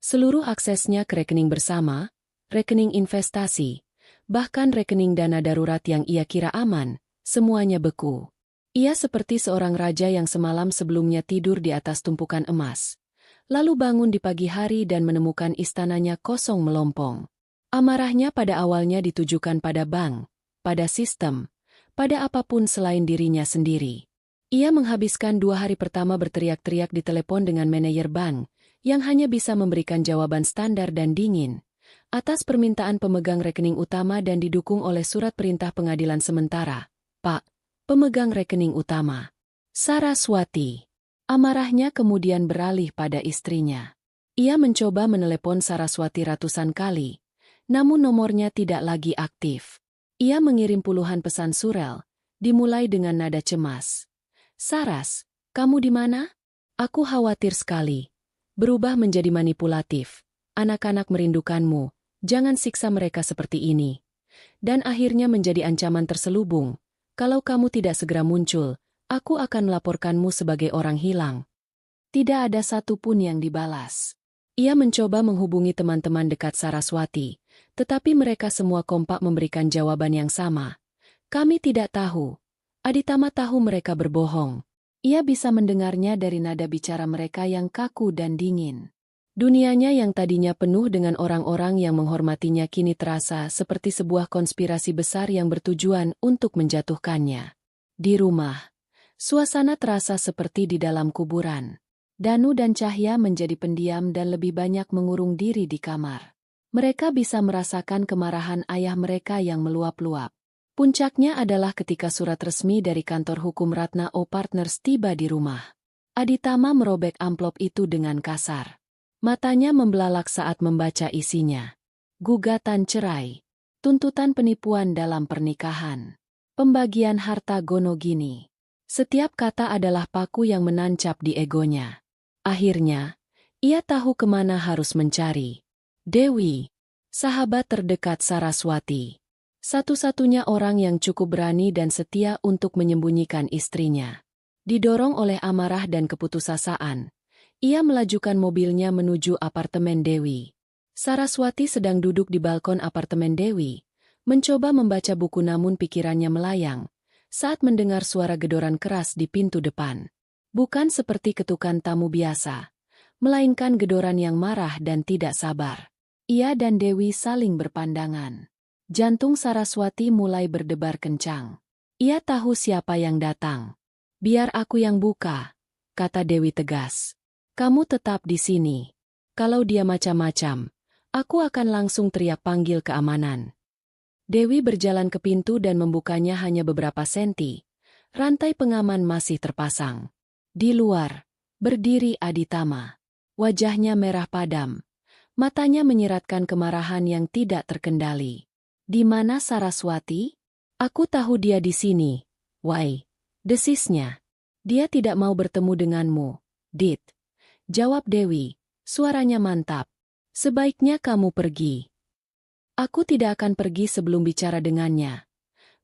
Seluruh aksesnya ke rekening bersama, rekening investasi, bahkan rekening dana darurat yang ia kira aman, semuanya beku. Ia seperti seorang raja yang semalam sebelumnya tidur di atas tumpukan emas, lalu bangun di pagi hari dan menemukan istananya kosong melompong. Amarahnya pada awalnya ditujukan pada bank, pada sistem, pada apapun selain dirinya sendiri. Ia menghabiskan 2 hari pertama berteriak-teriak di telepon dengan manajer bank, yang hanya bisa memberikan jawaban standar dan dingin, atas permintaan pemegang rekening utama dan didukung oleh surat perintah pengadilan sementara. Pak, pemegang rekening utama, Saraswati. Amarahnya kemudian beralih pada istrinya. Ia mencoba menelepon Saraswati ratusan kali, namun nomornya tidak lagi aktif. Ia mengirim puluhan pesan surel, dimulai dengan nada cemas. Saras, kamu di mana? Aku khawatir sekali. Berubah menjadi manipulatif. Anak-anak merindukanmu, jangan siksa mereka seperti ini. Dan akhirnya menjadi ancaman terselubung. Kalau kamu tidak segera muncul, aku akan melaporkanmu sebagai orang hilang. Tidak ada satupun yang dibalas. Ia mencoba menghubungi teman-teman dekat Saraswati, tetapi mereka semua kompak memberikan jawaban yang sama. Kami tidak tahu. Aditama tahu mereka berbohong. Ia bisa mendengarnya dari nada bicara mereka yang kaku dan dingin. Dunianya yang tadinya penuh dengan orang-orang yang menghormatinya kini terasa seperti sebuah konspirasi besar yang bertujuan untuk menjatuhkannya. Di rumah, suasana terasa seperti di dalam kuburan. Danu dan Cahya menjadi pendiam dan lebih banyak mengurung diri di kamar. Mereka bisa merasakan kemarahan ayah mereka yang meluap-luap. Puncaknya adalah ketika surat resmi dari kantor hukum Ratna O Partners tiba di rumah. Aditama merobek amplop itu dengan kasar. Matanya membelalak saat membaca isinya. Gugatan cerai. Tuntutan penipuan dalam pernikahan. Pembagian harta gonogini. Setiap kata adalah paku yang menancap di egonya. Akhirnya, ia tahu kemana harus mencari. Dewi, sahabat terdekat Saraswati. Satu-satunya orang yang cukup berani dan setia untuk menyembunyikan istrinya. Didorong oleh amarah dan keputusasaan, ia melajukan mobilnya menuju apartemen Dewi. Saraswati sedang duduk di balkon apartemen Dewi, mencoba membaca buku namun pikirannya melayang, saat mendengar suara gedoran keras di pintu depan. Bukan seperti ketukan tamu biasa, melainkan gedoran yang marah dan tidak sabar. Ia dan Dewi saling berpandangan. Jantung Saraswati mulai berdebar kencang. Ia tahu siapa yang datang. Biar aku yang buka, kata Dewi tegas. Kamu tetap di sini. Kalau dia macam-macam, aku akan langsung teriak panggil keamanan. Dewi berjalan ke pintu dan membukanya hanya beberapa senti. Rantai pengaman masih terpasang. Di luar, berdiri Aditama. Wajahnya merah padam. Matanya menyiratkan kemarahan yang tidak terkendali. Di mana Saraswati? Aku tahu dia di sini. Why? Desisnya. Dia tidak mau bertemu denganmu, Dit. Jawab Dewi, suaranya mantap. Sebaiknya kamu pergi. Aku tidak akan pergi sebelum bicara dengannya.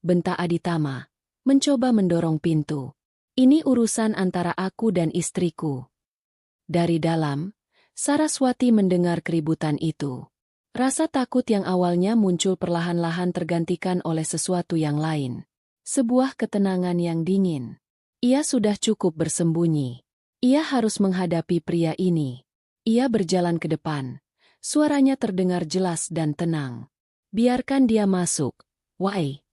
Bentak Aditama, mencoba mendorong pintu. Ini urusan antara aku dan istriku. Dari dalam, Saraswati mendengar keributan itu. Rasa takut yang awalnya muncul perlahan-lahan tergantikan oleh sesuatu yang lain. Sebuah ketenangan yang dingin. Ia sudah cukup bersembunyi. Ia harus menghadapi pria ini. Ia berjalan ke depan. Suaranya terdengar jelas dan tenang. Biarkan dia masuk. Why?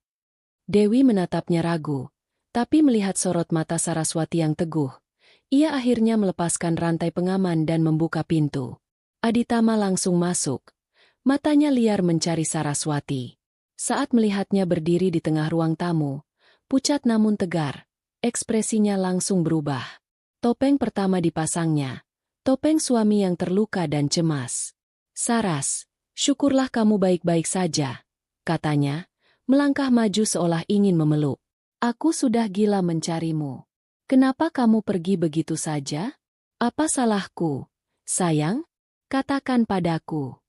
Dewi menatapnya ragu. Tapi melihat sorot mata Saraswati yang teguh, ia akhirnya melepaskan rantai pengaman dan membuka pintu. Aditama langsung masuk. Matanya liar mencari Saraswati. Saat melihatnya berdiri di tengah ruang tamu, pucat namun tegar, ekspresinya langsung berubah. Topeng pertama dipasangnya. Topeng suami yang terluka dan cemas. Saras, syukurlah kamu baik-baik saja, katanya, melangkah maju seolah ingin memeluk. Aku sudah gila mencarimu. Kenapa kamu pergi begitu saja? Apa salahku? Sayang, katakan padaku.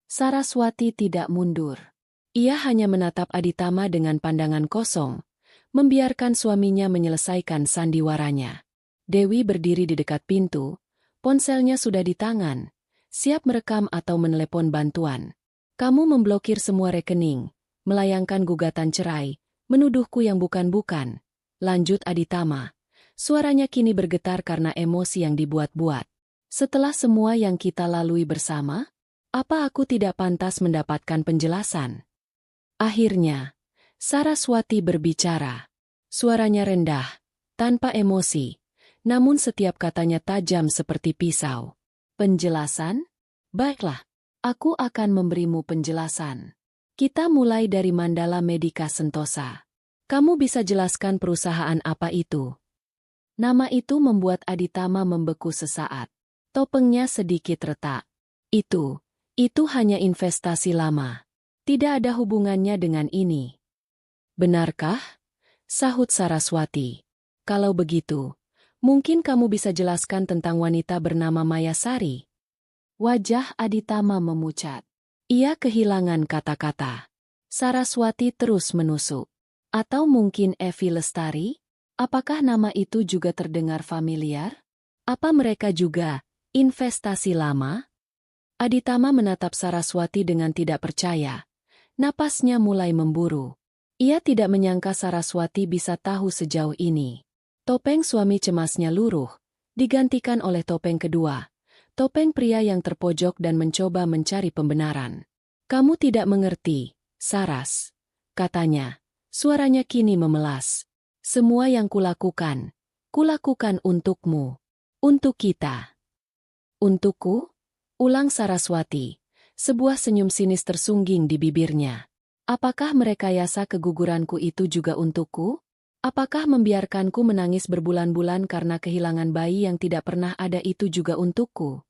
Saraswati tidak mundur. Ia hanya menatap Aditama dengan pandangan kosong, membiarkan suaminya menyelesaikan sandiwaranya. Dewi berdiri di dekat pintu, ponselnya sudah di tangan, siap merekam atau menelepon bantuan. Kamu memblokir semua rekening, melayangkan gugatan cerai, menuduhku yang bukan-bukan. Lanjut Aditama. Suaranya kini bergetar karena emosi yang dibuat-buat. Setelah semua yang kita lalui bersama, apa aku tidak pantas mendapatkan penjelasan? Akhirnya, Saraswati berbicara. Suaranya rendah, tanpa emosi, namun setiap katanya tajam seperti pisau. Penjelasan? Baiklah, aku akan memberimu penjelasan. Kita mulai dari Mandala Medica Sentosa. Kamu bisa jelaskan perusahaan apa itu? Nama itu membuat Aditama membeku sesaat. Topengnya sedikit retak. Itu hanya investasi lama. Tidak ada hubungannya dengan ini. Benarkah? Sahut Saraswati. Kalau begitu, mungkin kamu bisa jelaskan tentang wanita bernama Mayasari. Wajah Aditama memucat. Ia kehilangan kata-kata. Saraswati terus menusuk. Atau mungkin Evi Lestari? Apakah nama itu juga terdengar familiar? Apa mereka juga investasi lama? Aditama menatap Saraswati dengan tidak percaya. Napasnya mulai memburu. Ia tidak menyangka Saraswati bisa tahu sejauh ini. Topeng suami cemasnya luruh, digantikan oleh topeng kedua. Topeng pria yang terpojok dan mencoba mencari pembenaran. Kamu tidak mengerti, Saras, katanya. Suaranya kini memelas. Semua yang kulakukan untukmu. Untuk kita. Untukku? Ulang Saraswati. Sebuah senyum sinis tersungging di bibirnya. Apakah merekayasa keguguranku itu juga untukku? Apakah membiarkanku menangis berbulan-bulan karena kehilangan bayi yang tidak pernah ada itu juga untukku?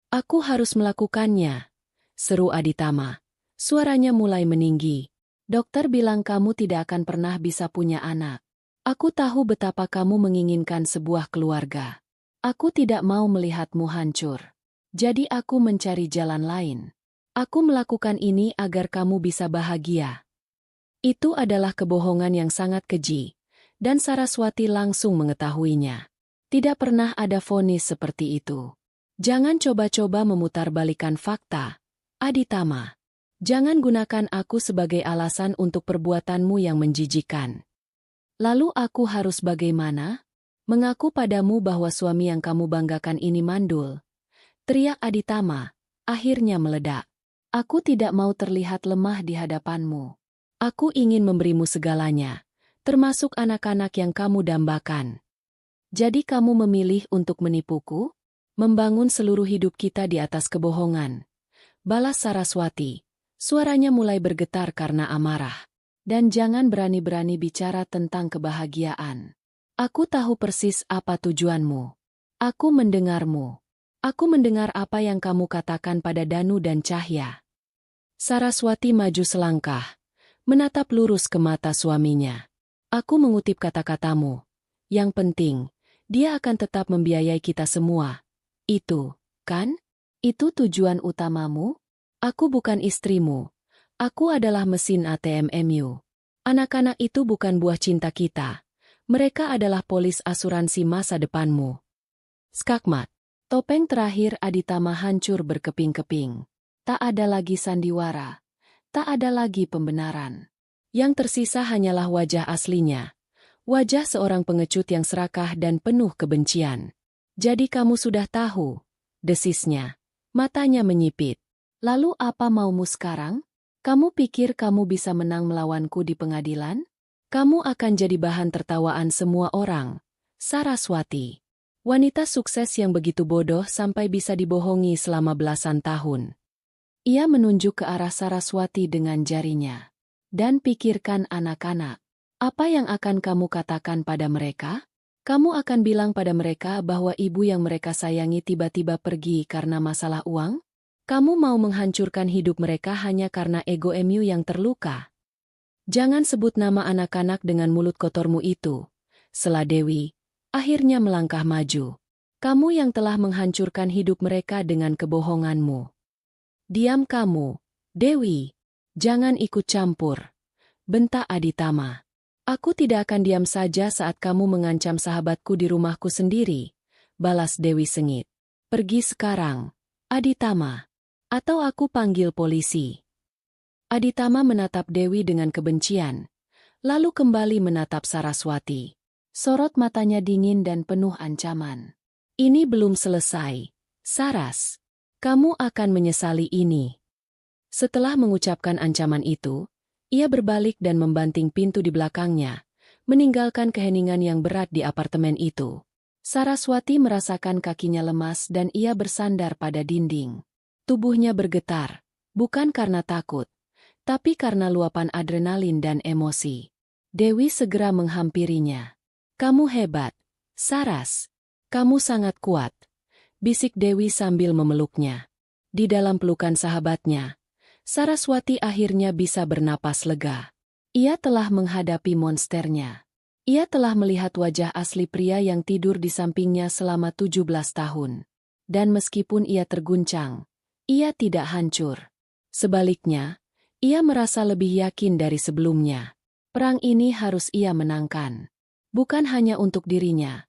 Aku harus melakukannya, seru Aditama. Suaranya mulai meninggi. Dokter bilang kamu tidak akan pernah bisa punya anak. Aku tahu betapa kamu menginginkan sebuah keluarga. Aku tidak mau melihatmu hancur. Jadi aku mencari jalan lain. Aku melakukan ini agar kamu bisa bahagia. Itu adalah kebohongan yang sangat keji, dan Saraswati langsung mengetahuinya. Tidak pernah ada vonis seperti itu. Jangan coba-coba memutarbalikkan fakta, Aditama. Jangan gunakan aku sebagai alasan untuk perbuatanmu yang menjijikan. Lalu aku harus bagaimana? Mengaku padamu bahwa suami yang kamu banggakan ini mandul. Teriak Aditama, akhirnya meledak. Aku tidak mau terlihat lemah di hadapanmu. Aku ingin memberimu segalanya, termasuk anak-anak yang kamu dambakan. Jadi kamu memilih untuk menipuku? Membangun seluruh hidup kita di atas kebohongan. Balas Saraswati. Suaranya mulai bergetar karena amarah. Dan jangan berani-berani bicara tentang kebahagiaan. Aku tahu persis apa tujuanmu. Aku mendengarmu. Aku mendengar apa yang kamu katakan pada Danu dan Cahya. Saraswati maju selangkah, menatap lurus ke mata suaminya. Aku mengutip kata-katamu. Yang penting, dia akan tetap membiayai kita semua. Itu, kan? Itu tujuan utamamu? Aku bukan istrimu. Aku adalah mesin ATM-MU. Anak-anak itu bukan buah cinta kita. Mereka adalah polis asuransi masa depanmu. Skakmat. Topeng terakhir Aditama hancur berkeping-keping. Tak ada lagi sandiwara. Tak ada lagi pembenaran. Yang tersisa hanyalah wajah aslinya. Wajah seorang pengecut yang serakah dan penuh kebencian. Jadi kamu sudah tahu, desisnya. Matanya menyipit. Lalu apa maumu sekarang? Kamu pikir kamu bisa menang melawanku di pengadilan? Kamu akan jadi bahan tertawaan semua orang. Saraswati. Wanita sukses yang begitu bodoh sampai bisa dibohongi selama belasan tahun. Ia menunjuk ke arah Saraswati dengan jarinya. Dan pikirkan anak-anak. Apa yang akan kamu katakan pada mereka? Kamu akan bilang pada mereka bahwa ibu yang mereka sayangi tiba-tiba pergi karena masalah uang? Kamu mau menghancurkan hidup mereka hanya karena egomu yang terluka? Jangan sebut nama anak-anak dengan mulut kotormu itu. Sela Dewi akhirnya melangkah maju. Kamu yang telah menghancurkan hidup mereka dengan kebohonganmu. Diam kamu, Dewi. Jangan ikut campur. Bentak Aditama. Aku tidak akan diam saja saat kamu mengancam sahabatku di rumahku sendiri. Balas Dewi sengit. Pergi sekarang, Aditama. Atau aku panggil polisi. Aditama menatap Dewi dengan kebencian. Lalu kembali menatap Saraswati. Sorot matanya dingin dan penuh ancaman. Ini belum selesai. Saras. Kamu akan menyesali ini. Setelah mengucapkan ancaman itu, ia berbalik dan membanting pintu di belakangnya, meninggalkan keheningan yang berat di apartemen itu. Saraswati merasakan kakinya lemas dan ia bersandar pada dinding. Tubuhnya bergetar, bukan karena takut, tapi karena luapan adrenalin dan emosi. Dewi segera menghampirinya. Kamu hebat, Saras. Kamu sangat kuat. Bisik Dewi sambil memeluknya. Di dalam pelukan sahabatnya, Saraswati akhirnya bisa bernapas lega. Ia telah menghadapi monsternya. Ia telah melihat wajah asli pria yang tidur di sampingnya selama 17 tahun. Dan meskipun ia terguncang, ia tidak hancur. Sebaliknya, ia merasa lebih yakin dari sebelumnya. Perang ini harus ia menangkan. Bukan hanya untuk dirinya,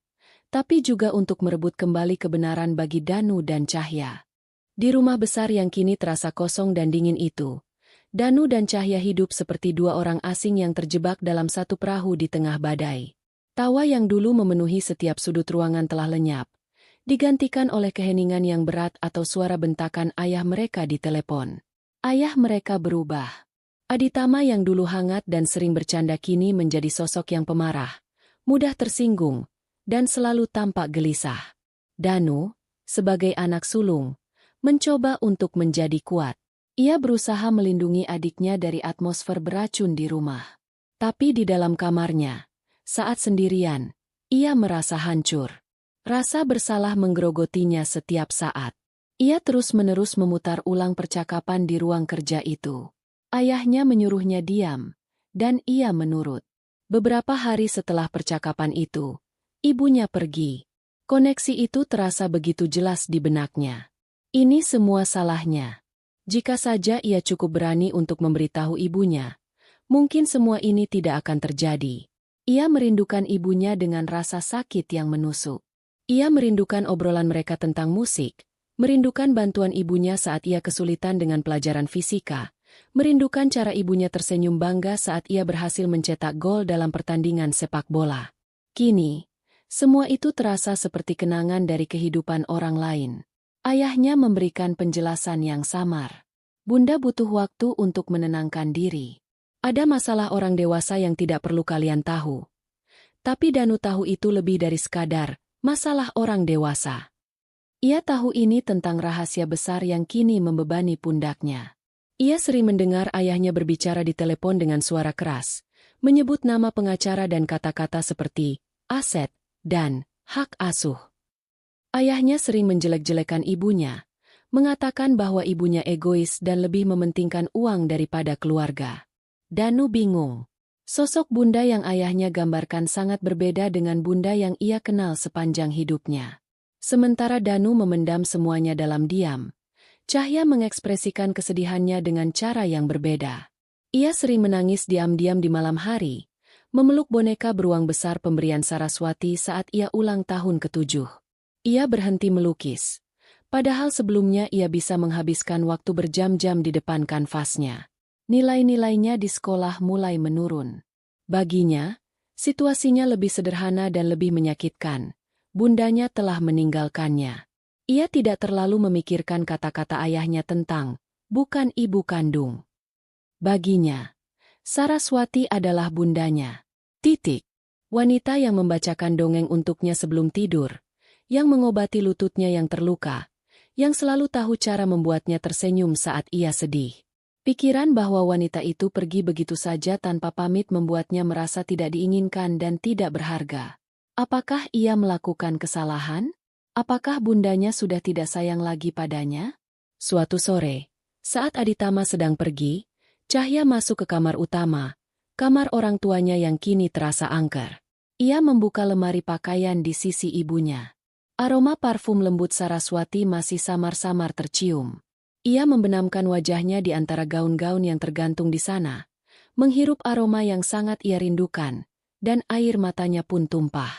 tapi juga untuk merebut kembali kebenaran bagi Danu dan Cahya. Di rumah besar yang kini terasa kosong dan dingin itu, Danu dan Cahya hidup seperti dua orang asing yang terjebak dalam satu perahu di tengah badai. Tawa yang dulu memenuhi setiap sudut ruangan telah lenyap, digantikan oleh keheningan yang berat atau suara bentakan ayah mereka di telepon. Ayah mereka berubah. Aditama yang dulu hangat dan sering bercanda kini menjadi sosok yang pemarah, mudah tersinggung, dan selalu tampak gelisah. Danu, sebagai anak sulung, mencoba untuk menjadi kuat. Ia berusaha melindungi adiknya dari atmosfer beracun di rumah. Tapi di dalam kamarnya, saat sendirian, ia merasa hancur. Rasa bersalah menggerogotinya setiap saat. Ia terus-menerus memutar ulang percakapan di ruang kerja itu. Ayahnya menyuruhnya diam, dan ia menurut. Beberapa hari setelah percakapan itu, ibunya pergi. Koneksi itu terasa begitu jelas di benaknya. Ini semua salahnya. Jika saja ia cukup berani untuk memberitahu ibunya, mungkin semua ini tidak akan terjadi. Ia merindukan ibunya dengan rasa sakit yang menusuk. Ia merindukan obrolan mereka tentang musik, merindukan bantuan ibunya saat ia kesulitan dengan pelajaran fisika, merindukan cara ibunya tersenyum bangga saat ia berhasil mencetak gol dalam pertandingan sepak bola. Kini, semua itu terasa seperti kenangan dari kehidupan orang lain. Ayahnya memberikan penjelasan yang samar. Bunda butuh waktu untuk menenangkan diri. Ada masalah orang dewasa yang tidak perlu kalian tahu. Tapi Danu tahu itu lebih dari sekadar masalah orang dewasa. Ia tahu ini tentang rahasia besar yang kini membebani pundaknya. Ia sering mendengar ayahnya berbicara di telepon dengan suara keras, menyebut nama pengacara dan kata-kata seperti aset dan hak asuh. Ayahnya sering menjelek-jelekan ibunya, mengatakan bahwa ibunya egois dan lebih mementingkan uang daripada keluarga. Danu bingung. Sosok bunda yang ayahnya gambarkan sangat berbeda dengan bunda yang ia kenal sepanjang hidupnya. Sementara Danu memendam semuanya dalam diam, Cahya mengekspresikan kesedihannya dengan cara yang berbeda. Ia sering menangis diam-diam di malam hari, memeluk boneka beruang besar pemberian Saraswati saat ia ulang tahun ke-7. Ia berhenti melukis, padahal sebelumnya ia bisa menghabiskan waktu berjam-jam di depan kanvasnya. Nilai-nilainya di sekolah mulai menurun. Baginya, situasinya lebih sederhana dan lebih menyakitkan. Bundanya telah meninggalkannya. Ia tidak terlalu memikirkan kata-kata ayahnya tentang, bukan ibu kandung. Baginya, Saraswati adalah bundanya. Titik. Wanita yang membacakan dongeng untuknya sebelum tidur, yang mengobati lututnya yang terluka, yang selalu tahu cara membuatnya tersenyum saat ia sedih. Pikiran bahwa wanita itu pergi begitu saja tanpa pamit membuatnya merasa tidak diinginkan dan tidak berharga. Apakah ia melakukan kesalahan? Apakah bundanya sudah tidak sayang lagi padanya? Suatu sore, saat Aditama sedang pergi, Cahya masuk ke kamar utama, kamar orang tuanya yang kini terasa angker. Ia membuka lemari pakaian di sisi ibunya. Aroma parfum lembut Saraswati masih samar-samar tercium. Ia membenamkan wajahnya di antara gaun-gaun yang tergantung di sana, menghirup aroma yang sangat ia rindukan, dan air matanya pun tumpah.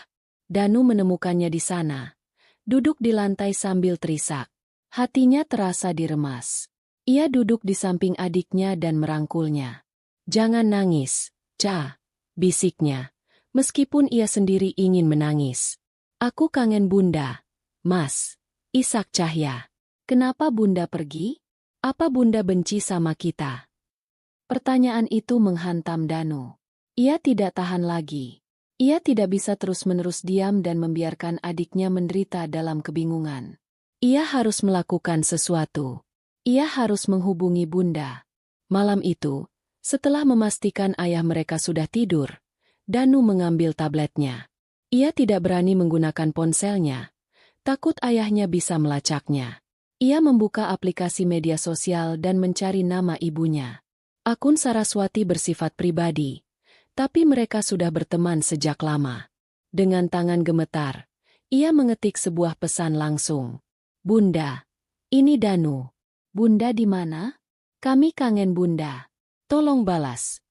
Danu menemukannya di sana, duduk di lantai sambil terisak. Hatinya terasa diremas. Ia duduk di samping adiknya dan merangkulnya. "Jangan nangis, Ca," bisiknya, meskipun ia sendiri ingin menangis. "Aku kangen Bunda, Mas." Isak Cahya. "Kenapa Bunda pergi? Apa Bunda benci sama kita?" Pertanyaan itu menghantam Danu. Ia tidak tahan lagi. Ia tidak bisa terus-menerus diam dan membiarkan adiknya menderita dalam kebingungan. Ia harus melakukan sesuatu. Ia harus menghubungi Bunda. Malam itu, setelah memastikan ayah mereka sudah tidur, Danu mengambil tabletnya. Ia tidak berani menggunakan ponselnya, takut ayahnya bisa melacaknya. Ia membuka aplikasi media sosial dan mencari nama ibunya. Akun Saraswati bersifat pribadi, tapi mereka sudah berteman sejak lama. Dengan tangan gemetar, ia mengetik sebuah pesan langsung. "Bunda, ini Danu. Bunda di mana? Kami kangen Bunda. Tolong balas."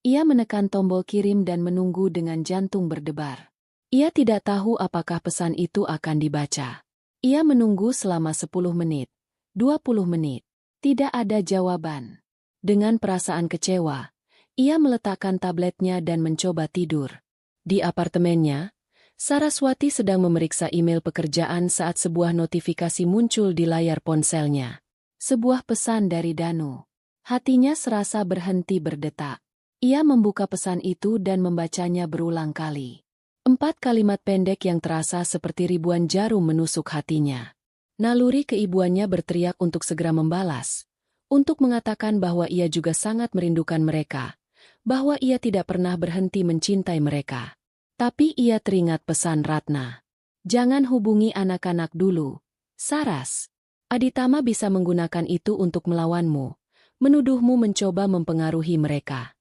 Ia menekan tombol kirim dan menunggu dengan jantung berdebar. Ia tidak tahu apakah pesan itu akan dibaca. Ia menunggu selama 10 menit, 20 menit. Tidak ada jawaban. Dengan perasaan kecewa, ia meletakkan tabletnya dan mencoba tidur. Di apartemennya, Saraswati sedang memeriksa email pekerjaan saat sebuah notifikasi muncul di layar ponselnya. Sebuah pesan dari Danu. Hatinya serasa berhenti berdetak. Ia membuka pesan itu dan membacanya berulang kali. 4 kalimat pendek yang terasa seperti ribuan jarum menusuk hatinya. Naluri keibuannya berteriak untuk segera membalas, untuk mengatakan bahwa ia juga sangat merindukan mereka, bahwa ia tidak pernah berhenti mencintai mereka. Tapi ia teringat pesan Ratna. "Jangan hubungi anak-anak dulu, Saras. Aditama bisa menggunakan itu untuk melawanmu, menuduhmu mencoba mempengaruhi mereka."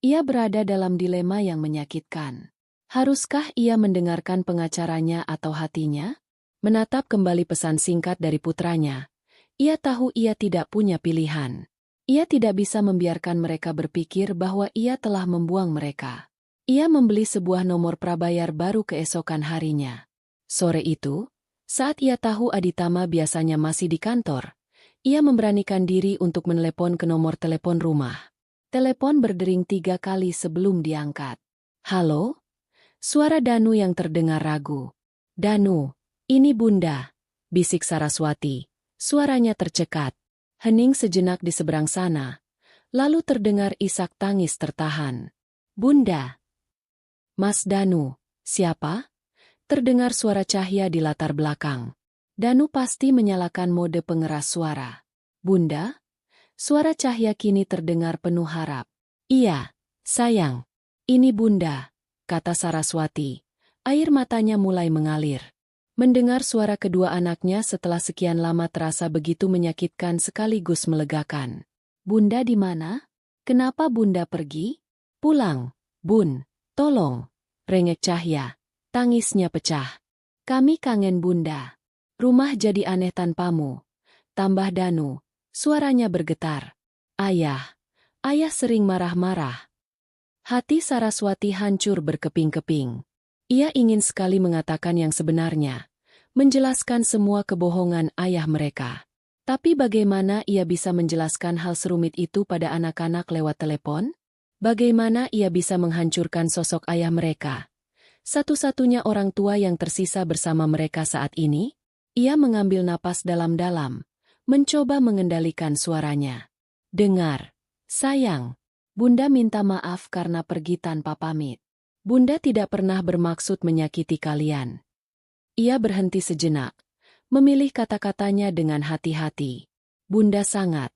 Ia berada dalam dilema yang menyakitkan. Haruskah ia mendengarkan pengacaranya atau hatinya? Menatap kembali pesan singkat dari putranya, ia tahu ia tidak punya pilihan. Ia tidak bisa membiarkan mereka berpikir bahwa ia telah membuang mereka. Ia membeli sebuah nomor prabayar baru keesokan harinya. Sore itu, saat ia tahu Aditama biasanya masih di kantor, ia memberanikan diri untuk menelepon ke nomor telepon rumah. Telepon berdering 3 kali sebelum diangkat. "Halo?" Suara Danu yang terdengar ragu. "Danu, ini Bunda," bisik Saraswati. Suaranya tercekat. Hening sejenak di seberang sana, lalu terdengar isak tangis tertahan. "Bunda." "Mas Danu, siapa?" Terdengar suara Cahya di latar belakang. Danu pasti menyalakan mode pengeras suara. "Bunda?" Suara Cahya kini terdengar penuh harap. "Iya, sayang. Ini Bunda," kata Saraswati. Air matanya mulai mengalir. Mendengar suara kedua anaknya setelah sekian lama terasa begitu menyakitkan sekaligus melegakan. "Bunda di mana? Kenapa Bunda pergi?" "Pulang, Bun. Tolong." Rengek Cahya. Tangisnya pecah. "Kami kangen Bunda. Rumah jadi aneh tanpamu." Tambah Danu. Suaranya bergetar. "Ayah. Ayah sering marah-marah." Hati Saraswati hancur berkeping-keping. Ia ingin sekali mengatakan yang sebenarnya, menjelaskan semua kebohongan ayah mereka. Tapi bagaimana ia bisa menjelaskan hal serumit itu pada anak-anak lewat telepon? Bagaimana ia bisa menghancurkan sosok ayah mereka, satu-satunya orang tua yang tersisa bersama mereka saat ini. Ia mengambil napas dalam-dalam, mencoba mengendalikan suaranya. Dengar, sayang, Bunda minta maaf karena pergi tanpa pamit. Bunda tidak pernah bermaksud menyakiti kalian. Ia berhenti sejenak, memilih kata-katanya dengan hati-hati. Bunda sangat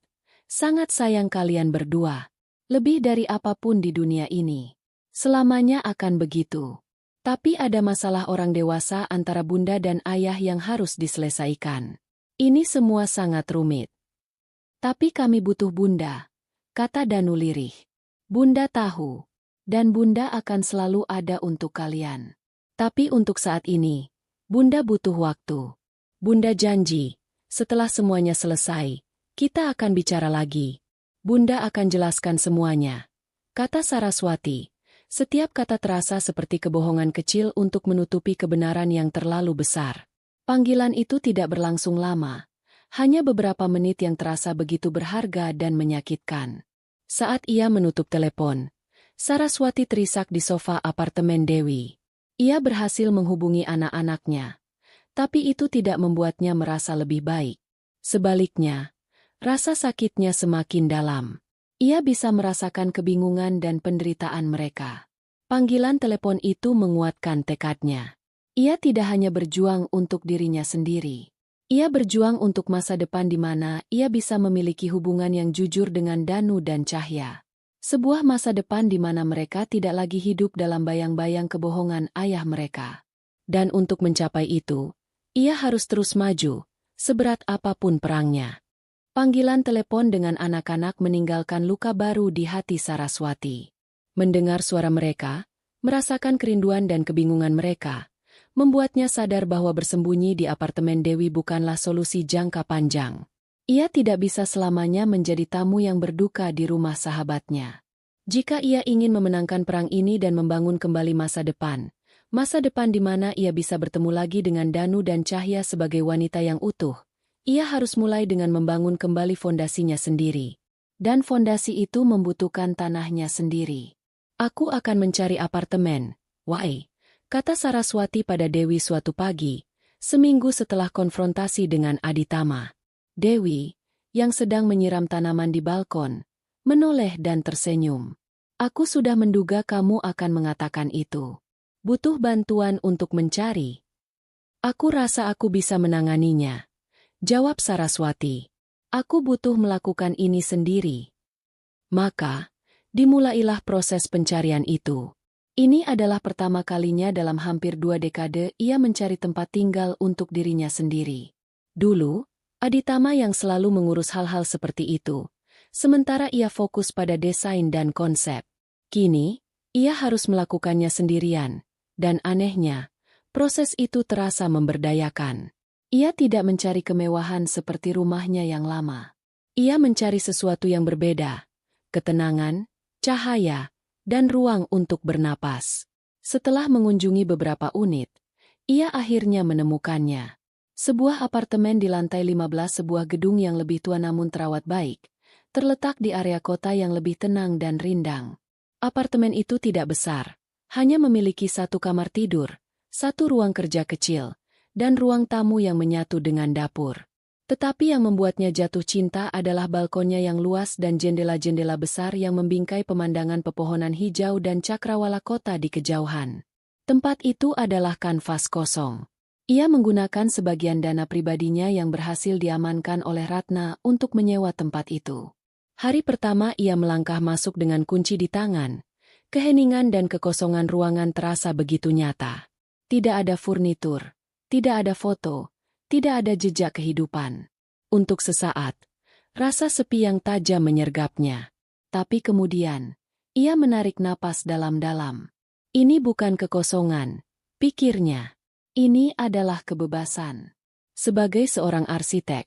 sayang kalian berdua. Lebih dari apapun di dunia ini. Selamanya akan begitu. Tapi ada masalah orang dewasa antara bunda dan ayah yang harus diselesaikan. Ini semua sangat rumit. Tapi kami butuh bunda, kata Danu lirih. Bunda tahu, dan bunda akan selalu ada untuk kalian. Tapi untuk saat ini, bunda butuh waktu. Bunda janji, setelah semuanya selesai, kita akan bicara lagi. Bunda akan jelaskan semuanya, kata Saraswati. Setiap kata terasa seperti kebohongan kecil untuk menutupi kebenaran yang terlalu besar. Panggilan itu tidak berlangsung lama, hanya beberapa menit yang terasa begitu berharga dan menyakitkan. Saat ia menutup telepon, Saraswati terisak di sofa apartemen Dewi. Ia berhasil menghubungi anak-anaknya, tapi itu tidak membuatnya merasa lebih baik. Sebaliknya, rasa sakitnya semakin dalam. Ia bisa merasakan kebingungan dan penderitaan mereka. Panggilan telepon itu menguatkan tekadnya. Ia tidak hanya berjuang untuk dirinya sendiri. Ia berjuang untuk masa depan di mana ia bisa memiliki hubungan yang jujur dengan Danu dan Cahya. Sebuah masa depan di mana mereka tidak lagi hidup dalam bayang-bayang kebohongan ayah mereka. Dan untuk mencapai itu, ia harus terus maju, seberat apapun perangnya. Panggilan telepon dengan anak-anak meninggalkan luka baru di hati Saraswati. Mendengar suara mereka, merasakan kerinduan dan kebingungan mereka, membuatnya sadar bahwa bersembunyi di apartemen Dewi bukanlah solusi jangka panjang. Ia tidak bisa selamanya menjadi tamu yang berduka di rumah sahabatnya. Jika ia ingin memenangkan perang ini dan membangun kembali masa depan di mana ia bisa bertemu lagi dengan Danu dan Cahya sebagai wanita yang utuh, ia harus mulai dengan membangun kembali fondasinya sendiri. Dan fondasi itu membutuhkan tanahnya sendiri. Aku akan mencari apartemen, Wai, kata Saraswati pada Dewi suatu pagi, seminggu setelah konfrontasi dengan Aditama. Dewi, yang sedang menyiram tanaman di balkon, menoleh dan tersenyum. Aku sudah menduga kamu akan mengatakan itu. Butuh bantuan untuk mencari. Aku rasa aku bisa menanganinya. Jawab Saraswati. Aku butuh melakukan ini sendiri. Maka, dimulailah proses pencarian itu. Ini adalah pertama kalinya dalam hampir 2 dekade ia mencari tempat tinggal untuk dirinya sendiri. Dulu, Aditama yang selalu mengurus hal-hal seperti itu, sementara ia fokus pada desain dan konsep. Kini, ia harus melakukannya sendirian, dan anehnya, proses itu terasa memberdayakan. Ia tidak mencari kemewahan seperti rumahnya yang lama. Ia mencari sesuatu yang berbeda, ketenangan, cahaya, dan ruang untuk bernapas. Setelah mengunjungi beberapa unit, ia akhirnya menemukannya. Sebuah apartemen di lantai 15 sebuah gedung yang lebih tua namun terawat baik, terletak di area kota yang lebih tenang dan rindang. Apartemen itu tidak besar, hanya memiliki 1 kamar tidur, 1 ruang kerja kecil, dan ruang tamu yang menyatu dengan dapur. Tetapi yang membuatnya jatuh cinta adalah balkonnya yang luas dan jendela-jendela besar yang membingkai pemandangan pepohonan hijau dan cakrawala kota di kejauhan. Tempat itu adalah kanvas kosong. Ia menggunakan sebagian dana pribadinya yang berhasil diamankan oleh Ratna untuk menyewa tempat itu. Hari pertama ia melangkah masuk dengan kunci di tangan. Keheningan dan kekosongan ruangan terasa begitu nyata. Tidak ada furnitur. Tidak ada foto, tidak ada jejak kehidupan. Untuk sesaat, rasa sepi yang tajam menyergapnya. Tapi kemudian, ia menarik napas dalam-dalam. Ini bukan kekosongan, pikirnya. Ini adalah kebebasan. Sebagai seorang arsitek,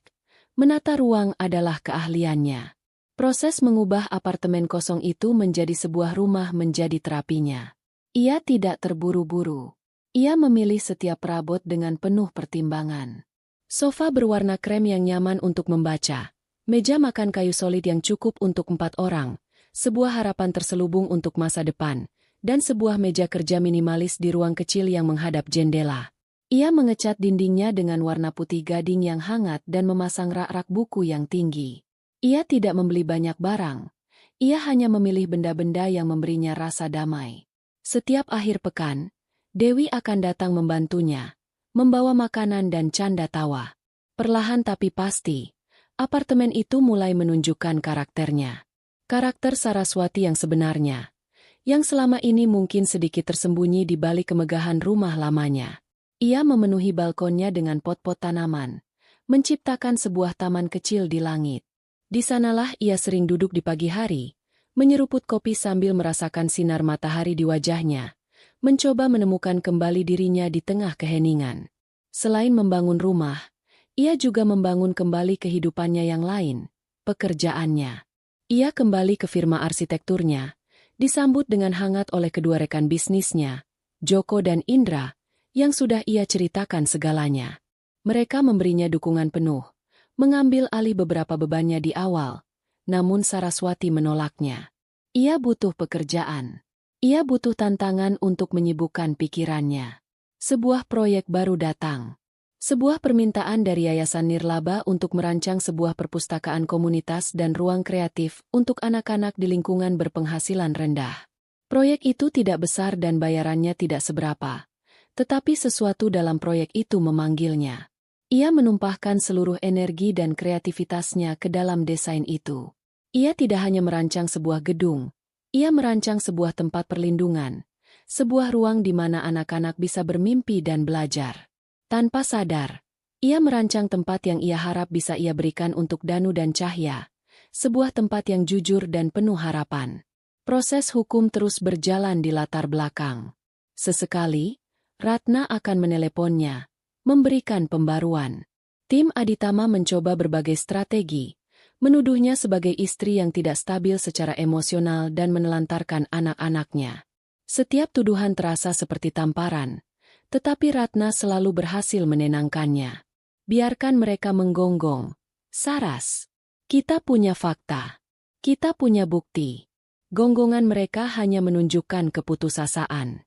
menata ruang adalah keahliannya. Proses mengubah apartemen kosong itu menjadi sebuah rumah menjadi terapinya. Ia tidak terburu-buru. Ia memilih setiap perabot dengan penuh pertimbangan. Sofa berwarna krem yang nyaman untuk membaca, meja makan kayu solid yang cukup untuk 4 orang, sebuah harapan terselubung untuk masa depan, dan sebuah meja kerja minimalis di ruang kecil yang menghadap jendela. Ia mengecat dindingnya dengan warna putih gading yang hangat dan memasang rak-rak buku yang tinggi. Ia tidak membeli banyak barang. Ia hanya memilih benda-benda yang memberinya rasa damai. Setiap akhir pekan, Dewi akan datang membantunya, membawa makanan dan canda tawa. Perlahan tapi pasti, apartemen itu mulai menunjukkan karakternya. Karakter Saraswati yang sebenarnya, yang selama ini mungkin sedikit tersembunyi di balik kemegahan rumah lamanya. Ia memenuhi balkonnya dengan pot-pot tanaman, menciptakan sebuah taman kecil di langit. Di sanalah ia sering duduk di pagi hari, menyeruput kopi sambil merasakan sinar matahari di wajahnya, mencoba menemukan kembali dirinya di tengah keheningan. Selain membangun rumah, ia juga membangun kembali kehidupannya yang lain, pekerjaannya. Ia kembali ke firma arsitekturnya, disambut dengan hangat oleh kedua rekan bisnisnya, Joko dan Indra, yang sudah ia ceritakan segalanya. Mereka memberinya dukungan penuh, mengambil alih beberapa bebannya di awal, namun Saraswati menolaknya. Ia butuh pekerjaan. Ia butuh tantangan untuk menyibukkan pikirannya. Sebuah proyek baru datang. Sebuah permintaan dari Yayasan Nirlaba untuk merancang sebuah perpustakaan komunitas dan ruang kreatif untuk anak-anak di lingkungan berpenghasilan rendah. Proyek itu tidak besar dan bayarannya tidak seberapa. Tetapi sesuatu dalam proyek itu memanggilnya. Ia menumpahkan seluruh energi dan kreativitasnya ke dalam desain itu. Ia tidak hanya merancang sebuah gedung, ia merancang sebuah tempat perlindungan, sebuah ruang di mana anak-anak bisa bermimpi dan belajar. Tanpa sadar, ia merancang tempat yang ia harap bisa ia berikan untuk Danu dan Cahya, sebuah tempat yang jujur dan penuh harapan. Proses hukum terus berjalan di latar belakang. Sesekali, Ratna akan meneleponnya, memberikan pembaruan. Tim Aditama mencoba berbagai strategi, menuduhnya sebagai istri yang tidak stabil secara emosional dan menelantarkan anak-anaknya. Setiap tuduhan terasa seperti tamparan, tetapi Ratna selalu berhasil menenangkannya. Biarkan mereka menggonggong. Saras, kita punya fakta. Kita punya bukti. Gonggongan mereka hanya menunjukkan keputusasaan.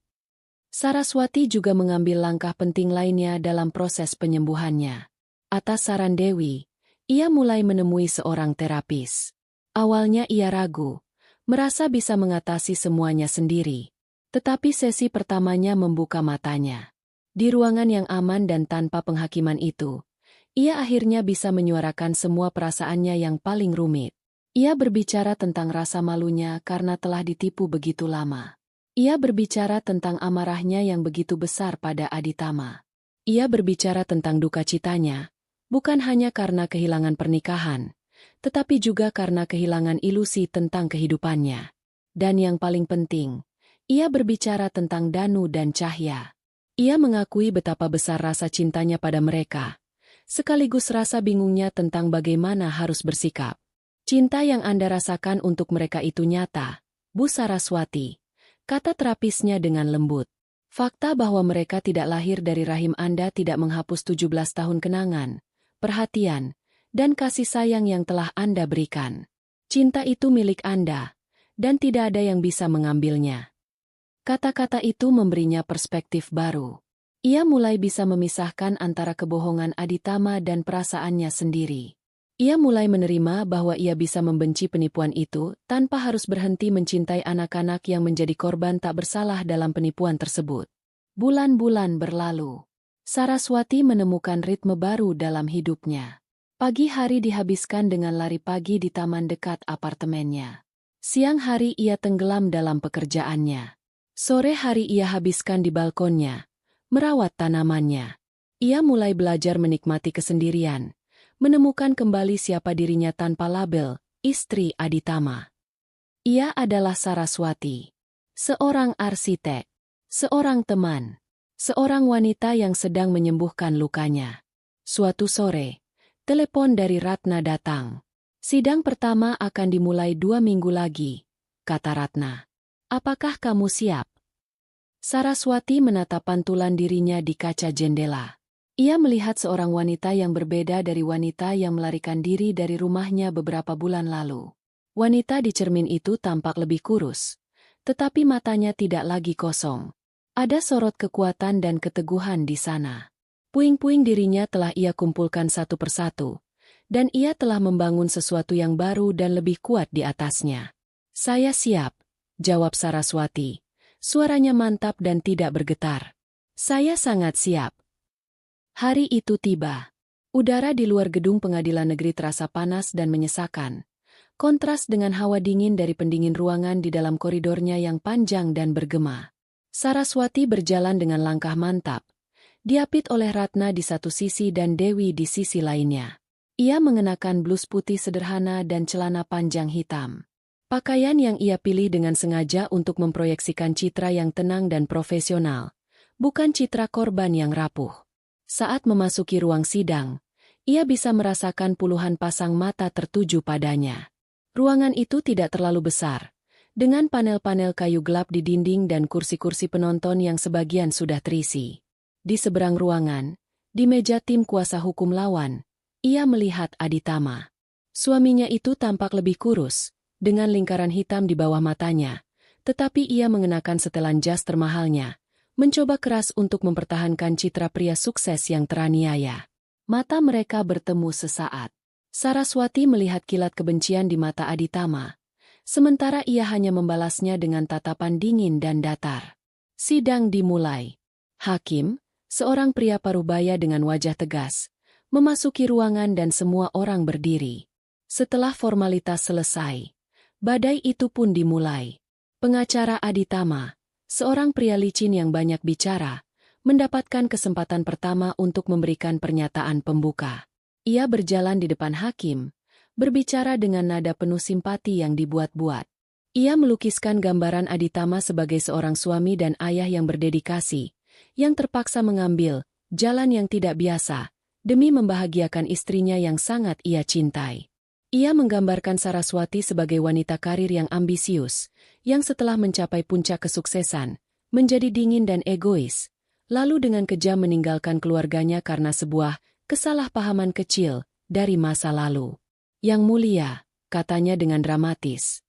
Saraswati juga mengambil langkah penting lainnya dalam proses penyembuhannya. Atas saran Dewi, ia mulai menemui seorang terapis. Awalnya ia ragu, merasa bisa mengatasi semuanya sendiri. Tetapi sesi pertamanya membuka matanya. Di ruangan yang aman dan tanpa penghakiman itu, ia akhirnya bisa menyuarakan semua perasaannya yang paling rumit. Ia berbicara tentang rasa malunya karena telah ditipu begitu lama. Ia berbicara tentang amarahnya yang begitu besar pada Aditama. Ia berbicara tentang duka citanya, bukan hanya karena kehilangan pernikahan, tetapi juga karena kehilangan ilusi tentang kehidupannya. Dan yang paling penting, ia berbicara tentang Danu dan Cahya. Ia mengakui betapa besar rasa cintanya pada mereka, sekaligus rasa bingungnya tentang bagaimana harus bersikap. Cinta yang Anda rasakan untuk mereka itu nyata, Bu Saraswati, kata terapisnya dengan lembut. Fakta bahwa mereka tidak lahir dari rahim Anda tidak menghapus 17 tahun kenangan, perhatian, dan kasih sayang yang telah Anda berikan. Cinta itu milik Anda, dan tidak ada yang bisa mengambilnya. Kata-kata itu memberinya perspektif baru. Ia mulai bisa memisahkan antara kebohongan Aditama dan perasaannya sendiri. Ia mulai menerima bahwa ia bisa membenci penipuan itu tanpa harus berhenti mencintai anak-anak yang menjadi korban tak bersalah dalam penipuan tersebut. Bulan-bulan berlalu. Saraswati menemukan ritme baru dalam hidupnya. Pagi hari dihabiskan dengan lari pagi di taman dekat apartemennya. Siang hari ia tenggelam dalam pekerjaannya. Sore hari ia habiskan di balkonnya, merawat tanamannya. Ia mulai belajar menikmati kesendirian, menemukan kembali siapa dirinya tanpa label, istri Aditama. Ia adalah Saraswati, seorang arsitek, seorang teman, seorang wanita yang sedang menyembuhkan lukanya. Suatu sore, telepon dari Ratna datang. Sidang pertama akan dimulai 2 minggu lagi, kata Ratna. Apakah kamu siap? Saraswati menatap pantulan dirinya di kaca jendela. Ia melihat seorang wanita yang berbeda dari wanita yang melarikan diri dari rumahnya beberapa bulan lalu. Wanita di cermin itu tampak lebih kurus, tetapi matanya tidak lagi kosong. Ada sorot kekuatan dan keteguhan di sana. Puing-puing dirinya telah ia kumpulkan satu persatu, dan ia telah membangun sesuatu yang baru dan lebih kuat di atasnya. "Saya siap," jawab Saraswati. Suaranya mantap dan tidak bergetar. "Saya sangat siap." Hari itu tiba. Udara di luar gedung pengadilan negeri terasa panas dan menyesakan. Kontras dengan hawa dingin dari pendingin ruangan di dalam koridornya yang panjang dan bergema. Saraswati berjalan dengan langkah mantap, diapit oleh Ratna di satu sisi dan Dewi di sisi lainnya. Ia mengenakan blus putih sederhana dan celana panjang hitam. Pakaian yang ia pilih dengan sengaja untuk memproyeksikan citra yang tenang dan profesional, bukan citra korban yang rapuh. Saat memasuki ruang sidang, ia bisa merasakan puluhan pasang mata tertuju padanya. Ruangan itu tidak terlalu besar, dengan panel-panel kayu gelap di dinding dan kursi-kursi penonton yang sebagian sudah terisi. Di seberang ruangan, di meja tim kuasa hukum lawan, ia melihat Aditama. Suaminya itu tampak lebih kurus, dengan lingkaran hitam di bawah matanya, tetapi ia mengenakan setelan jas termahalnya, mencoba keras untuk mempertahankan citra pria sukses yang teraniaya. Mata mereka bertemu sesaat. Saraswati melihat kilat kebencian di mata Aditama, sementara ia hanya membalasnya dengan tatapan dingin dan datar. Sidang dimulai. Hakim, seorang pria parubaya dengan wajah tegas, memasuki ruangan dan semua orang berdiri. Setelah formalitas selesai, badai itu pun dimulai. Pengacara Aditama, seorang pria licin yang banyak bicara, mendapatkan kesempatan pertama untuk memberikan pernyataan pembuka. Ia berjalan di depan hakim, berbicara dengan nada penuh simpati yang dibuat-buat. Ia melukiskan gambaran Aditama sebagai seorang suami dan ayah yang berdedikasi, yang terpaksa mengambil jalan yang tidak biasa, demi membahagiakan istrinya yang sangat ia cintai. Ia menggambarkan Saraswati sebagai wanita karir yang ambisius, yang setelah mencapai puncak kesuksesan, menjadi dingin dan egois, lalu dengan kejam meninggalkan keluarganya karena sebuah kesalahpahaman kecil dari masa lalu. "Yang mulia," katanya dengan dramatis,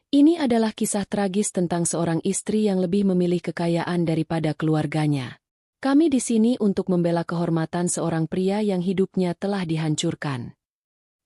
"ini adalah kisah tragis tentang seorang istri yang lebih memilih kekayaan daripada keluarganya. Kami di sini untuk membela kehormatan seorang pria yang hidupnya telah dihancurkan."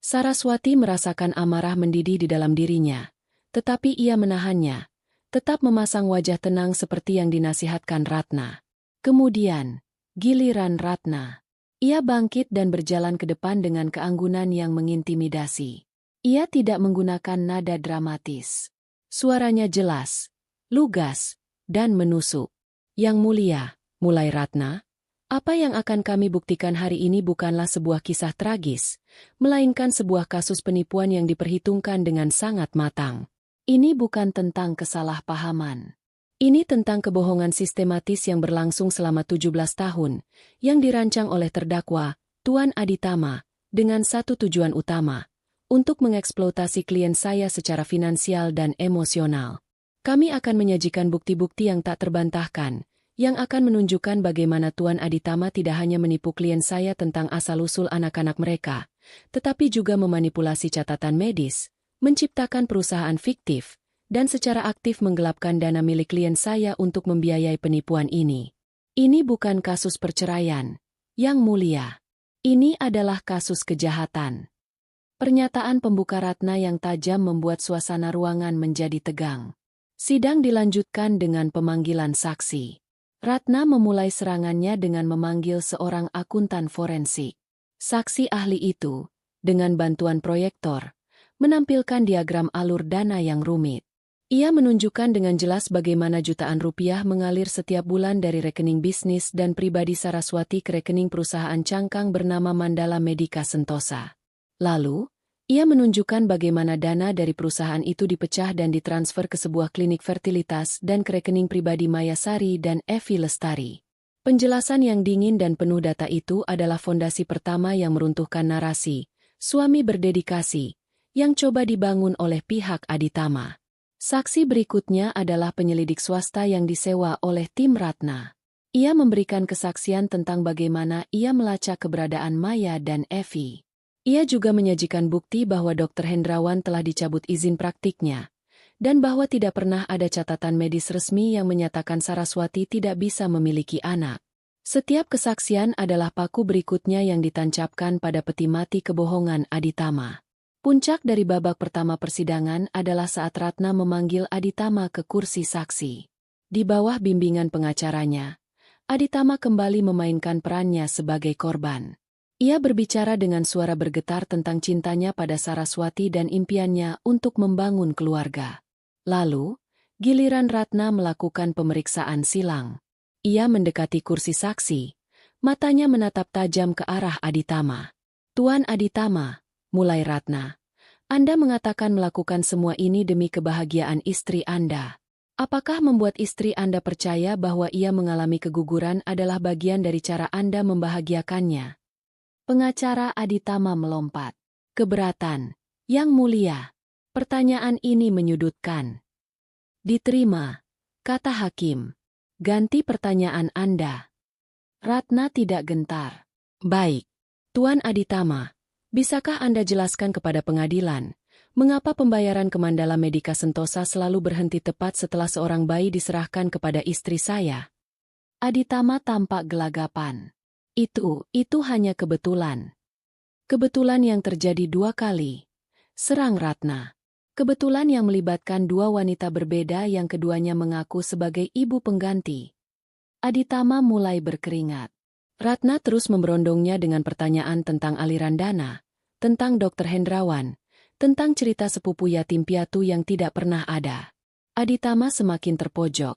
Saraswati merasakan amarah mendidih di dalam dirinya, tetapi ia menahannya, tetap memasang wajah tenang seperti yang dinasihatkan Ratna. Kemudian, giliran Ratna. Ia bangkit dan berjalan ke depan dengan keanggunan yang mengintimidasi. Ia tidak menggunakan nada dramatis. Suaranya jelas, lugas, dan menusuk. "Yang mulia," mulai Ratna, "apa yang akan kami buktikan hari ini bukanlah sebuah kisah tragis, melainkan sebuah kasus penipuan yang diperhitungkan dengan sangat matang. Ini bukan tentang kesalahpahaman. Ini tentang kebohongan sistematis yang berlangsung selama 17 tahun, yang dirancang oleh terdakwa, Tuan Aditama, dengan satu tujuan utama, untuk mengeksploitasi klien saya secara finansial dan emosional. Kami akan menyajikan bukti-bukti yang tak terbantahkan, yang akan menunjukkan bagaimana Tuan Aditama tidak hanya menipu klien saya tentang asal-usul anak-anak mereka, tetapi juga memanipulasi catatan medis, menciptakan perusahaan fiktif, dan secara aktif menggelapkan dana milik klien saya untuk membiayai penipuan ini. Ini bukan kasus perceraian, Yang Mulia. Ini adalah kasus kejahatan." Pernyataan pembuka Ratna yang tajam membuat suasana ruangan menjadi tegang. Sidang dilanjutkan dengan pemanggilan saksi. Ratna memulai serangannya dengan memanggil seorang akuntan forensik. Saksi ahli itu, dengan bantuan proyektor, menampilkan diagram alur dana yang rumit. Ia menunjukkan dengan jelas bagaimana jutaan rupiah mengalir setiap bulan dari rekening bisnis dan pribadi Saraswati ke rekening perusahaan cangkang bernama Mandala Medica Sentosa. Lalu, ia menunjukkan bagaimana dana dari perusahaan itu dipecah dan ditransfer ke sebuah klinik fertilitas dan ke rekening pribadi Mayasari dan Evi Lestari. Penjelasan yang dingin dan penuh data itu adalah fondasi pertama yang meruntuhkan narasi suami berdedikasi yang coba dibangun oleh pihak Aditama. Saksi berikutnya adalah penyelidik swasta yang disewa oleh tim Ratna. Ia memberikan kesaksian tentang bagaimana ia melacak keberadaan Maya dan Evi. Ia juga menyajikan bukti bahwa Dr. Hendrawan telah dicabut izin praktiknya, dan bahwa tidak pernah ada catatan medis resmi yang menyatakan Saraswati tidak bisa memiliki anak. Setiap kesaksian adalah paku berikutnya yang ditancapkan pada peti mati kebohongan Aditama. Puncak dari babak pertama persidangan adalah saat Ratna memanggil Aditama ke kursi saksi. Di bawah bimbingan pengacaranya, Aditama kembali memainkan perannya sebagai korban. Ia berbicara dengan suara bergetar tentang cintanya pada Saraswati dan impiannya untuk membangun keluarga. Lalu, giliran Ratna melakukan pemeriksaan silang. Ia mendekati kursi saksi, matanya menatap tajam ke arah Aditama. "Tuan Aditama," mulai Ratna, "Anda mengatakan melakukan semua ini demi kebahagiaan istri Anda. Apakah membuat istri Anda percaya bahwa ia mengalami keguguran adalah bagian dari cara Anda membahagiakannya?" Pengacara Aditama melompat. "Keberatan, Yang Mulia. Pertanyaan ini menyudutkan." "Diterima," kata hakim. "Ganti pertanyaan Anda." Ratna tidak gentar. "Baik. Tuan Aditama, bisakah Anda jelaskan kepada pengadilan, mengapa pembayaran ke Mandala Medika Sentosa selalu berhenti tepat setelah seorang bayi diserahkan kepada istri saya?" Aditama tampak gelagapan. Itu hanya kebetulan." "Kebetulan yang terjadi 2 kali," serang Ratna. "Kebetulan yang melibatkan 2 wanita berbeda yang keduanya mengaku sebagai ibu pengganti." Aditama mulai berkeringat. Ratna terus memberondongnya dengan pertanyaan tentang aliran dana, tentang Dr. Hendrawan, tentang cerita sepupu yatim piatu yang tidak pernah ada. Aditama semakin terpojok.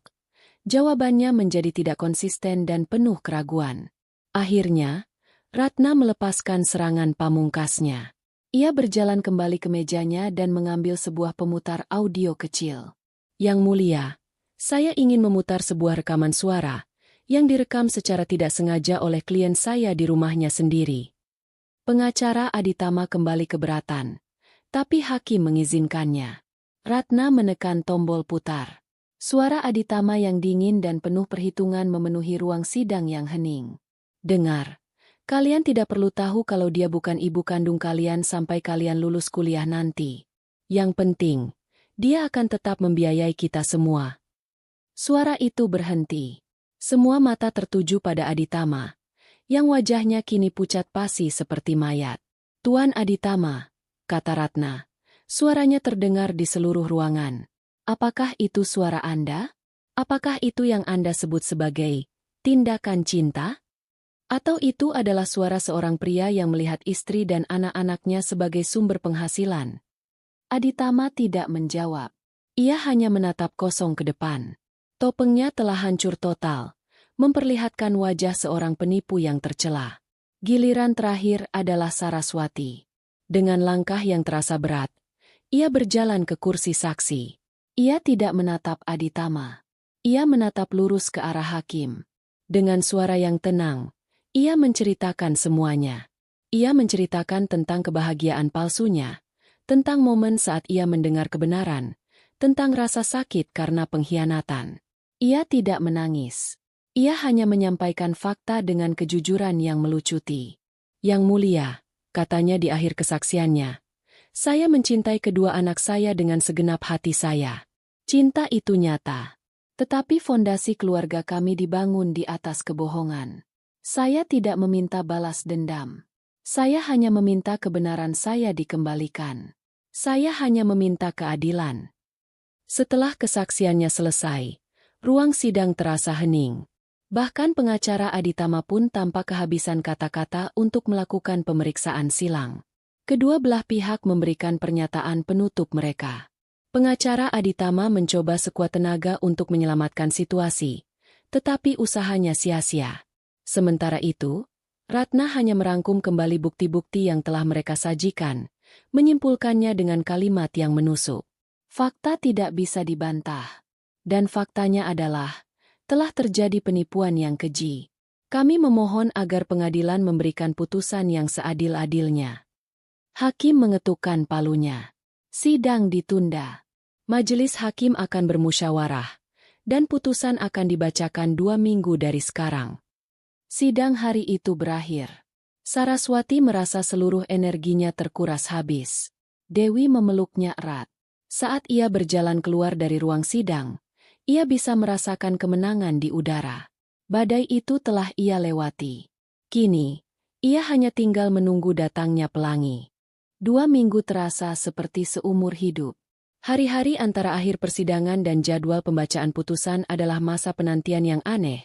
Jawabannya menjadi tidak konsisten dan penuh keraguan. Akhirnya, Ratna melepaskan serangan pamungkasnya. Ia berjalan kembali ke mejanya dan mengambil sebuah pemutar audio kecil. "Yang Mulia, saya ingin memutar sebuah rekaman suara yang direkam secara tidak sengaja oleh klien saya di rumahnya sendiri." Pengacara Aditama kembali keberatan, tapi hakim mengizinkannya. Ratna menekan tombol putar. Suara Aditama yang dingin dan penuh perhitungan memenuhi ruang sidang yang hening. "Dengar. Kalian tidak perlu tahu kalau dia bukan ibu kandung kalian sampai kalian lulus kuliah nanti. Yang penting, dia akan tetap membiayai kita semua." Suara itu berhenti. Semua mata tertuju pada Aditama, yang wajahnya kini pucat pasi seperti mayat. "Tuan Aditama," kata Ratna. Suaranya terdengar di seluruh ruangan. "Apakah itu suara Anda? Apakah itu yang Anda sebut sebagai tindakan cinta? Atau itu adalah suara seorang pria yang melihat istri dan anak-anaknya sebagai sumber penghasilan?" Aditama tidak menjawab. Ia hanya menatap kosong ke depan. Topengnya telah hancur total, memperlihatkan wajah seorang penipu yang tercela. Giliran terakhir adalah Saraswati. Dengan langkah yang terasa berat, ia berjalan ke kursi saksi. Ia tidak menatap Aditama. Ia menatap lurus ke arah hakim. Dengan suara yang tenang, ia menceritakan semuanya. Ia menceritakan tentang kebahagiaan palsunya, tentang momen saat ia mendengar kebenaran, tentang rasa sakit karena pengkhianatan. Ia tidak menangis. Ia hanya menyampaikan fakta dengan kejujuran yang melucuti. "Yang Mulia," katanya di akhir kesaksiannya, "saya mencintai kedua anak saya dengan segenap hati saya. Cinta itu nyata. Tetapi fondasi keluarga kami dibangun di atas kebohongan. Saya tidak meminta balas dendam. Saya hanya meminta kebenaran saya dikembalikan. Saya hanya meminta keadilan." Setelah kesaksiannya selesai, ruang sidang terasa hening. Bahkan pengacara Aditama pun tampak kehabisan kata-kata untuk melakukan pemeriksaan silang. Kedua belah pihak memberikan pernyataan penutup mereka. Pengacara Aditama mencoba sekuat tenaga untuk menyelamatkan situasi, tetapi usahanya sia-sia. Sementara itu, Ratna hanya merangkum kembali bukti-bukti yang telah mereka sajikan, menyimpulkannya dengan kalimat yang menusuk. Fakta tidak bisa dibantah. Dan faktanya adalah, telah terjadi penipuan yang keji. Kami memohon agar pengadilan memberikan putusan yang seadil-adilnya. Hakim mengetukkan palunya. Sidang ditunda. Majelis hakim akan bermusyawarah, dan putusan akan dibacakan 2 minggu dari sekarang. Sidang hari itu berakhir. Saraswati merasa seluruh energinya terkuras habis. Dewi memeluknya erat. Saat ia berjalan keluar dari ruang sidang, ia bisa merasakan kemenangan di udara. Badai itu telah ia lewati. Kini, ia hanya tinggal menunggu datangnya pelangi. 2 minggu terasa seperti seumur hidup. Hari-hari antara akhir persidangan dan jadwal pembacaan putusan adalah masa penantian yang aneh.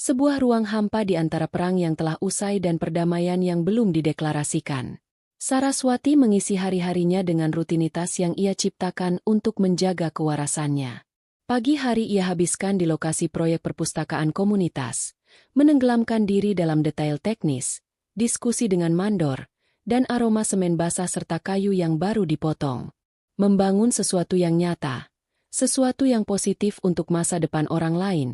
Sebuah ruang hampa di antara perang yang telah usai dan perdamaian yang belum dideklarasikan. Saraswati mengisi hari-harinya dengan rutinitas yang ia ciptakan untuk menjaga kewarasannya. Pagi hari ia habiskan di lokasi proyek perpustakaan komunitas, menenggelamkan diri dalam detail teknis, diskusi dengan mandor, dan aroma semen basah serta kayu yang baru dipotong. Membangun sesuatu yang nyata, sesuatu yang positif untuk masa depan orang lain,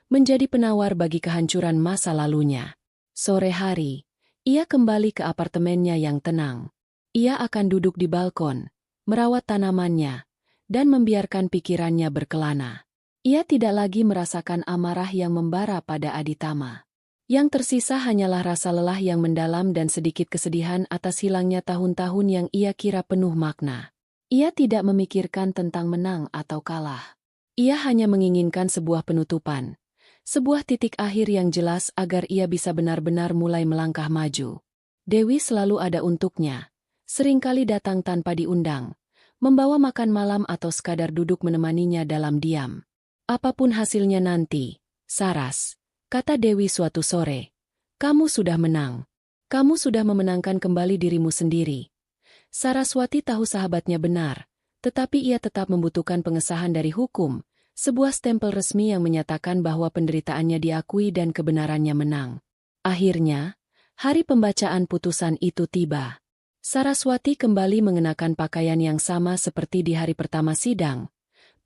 menjadi penawar bagi kehancuran masa lalunya. Sore hari, ia kembali ke apartemennya yang tenang. Ia akan duduk di balkon, merawat tanamannya, dan membiarkan pikirannya berkelana. Ia tidak lagi merasakan amarah yang membara pada Aditama. Yang tersisa hanyalah rasa lelah yang mendalam dan sedikit kesedihan atas hilangnya tahun-tahun yang ia kira penuh makna. Ia tidak memikirkan tentang menang atau kalah. Ia hanya menginginkan sebuah penutupan. Sebuah titik akhir yang jelas agar ia bisa benar-benar mulai melangkah maju. Dewi selalu ada untuknya. Seringkali datang tanpa diundang. Membawa makan malam atau sekadar duduk menemaninya dalam diam. Apapun hasilnya nanti, Saras, kata Dewi suatu sore, kamu sudah menang. Kamu sudah memenangkan kembali dirimu sendiri. Saraswati tahu sahabatnya benar, tetapi ia tetap membutuhkan pengesahan dari hukum. Sebuah stempel resmi yang menyatakan bahwa penderitaannya diakui dan kebenarannya menang. Akhirnya, hari pembacaan putusan itu tiba. Saraswati kembali mengenakan pakaian yang sama seperti di hari pertama sidang,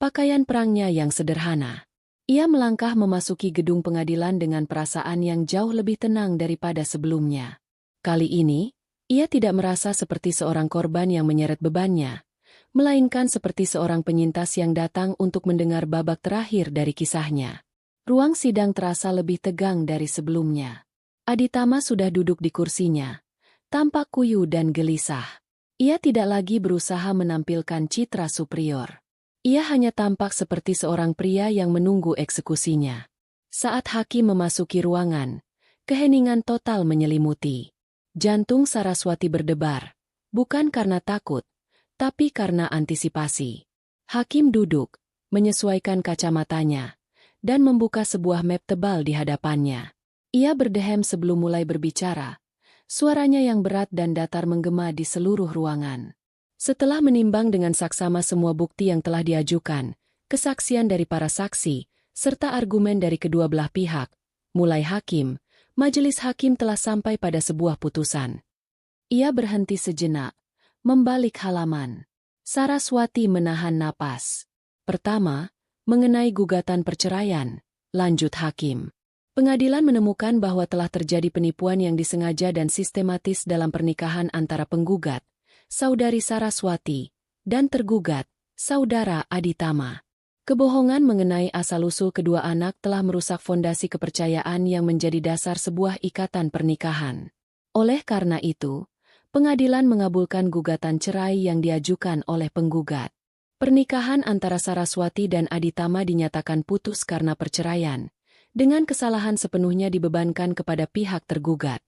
pakaian perangnya yang sederhana. Ia melangkah memasuki gedung pengadilan dengan perasaan yang jauh lebih tenang daripada sebelumnya. Kali ini, ia tidak merasa seperti seorang korban yang menyeret bebannya, melainkan seperti seorang penyintas yang datang untuk mendengar babak terakhir dari kisahnya. Ruang sidang terasa lebih tegang dari sebelumnya. Aditama sudah duduk di kursinya, tampak kuyu dan gelisah. Ia tidak lagi berusaha menampilkan citra superior. Ia hanya tampak seperti seorang pria yang menunggu eksekusinya. Saat hakim memasuki ruangan, keheningan total menyelimuti. Jantung Saraswati berdebar, bukan karena takut, tapi karena antisipasi. Hakim duduk, menyesuaikan kacamatanya, dan membuka sebuah map tebal di hadapannya. Ia berdehem sebelum mulai berbicara. Suaranya yang berat dan datar menggema di seluruh ruangan. Setelah menimbang dengan saksama semua bukti yang telah diajukan, kesaksian dari para saksi, serta argumen dari kedua belah pihak, mulai hakim, majelis hakim telah sampai pada sebuah putusan. Ia berhenti sejenak. Membalik halaman. Saraswati menahan napas. Pertama, mengenai gugatan perceraian, lanjut hakim. Pengadilan menemukan bahwa telah terjadi penipuan yang disengaja dan sistematis dalam pernikahan antara penggugat, saudari Saraswati, dan tergugat, saudara Aditama. Kebohongan mengenai asal-usul kedua anak telah merusak fondasi kepercayaan yang menjadi dasar sebuah ikatan pernikahan. Oleh karena itu, pengadilan mengabulkan gugatan cerai yang diajukan oleh penggugat. Pernikahan antara Saraswati dan Aditama dinyatakan putus karena perceraian, dengan kesalahan sepenuhnya dibebankan kepada pihak tergugat.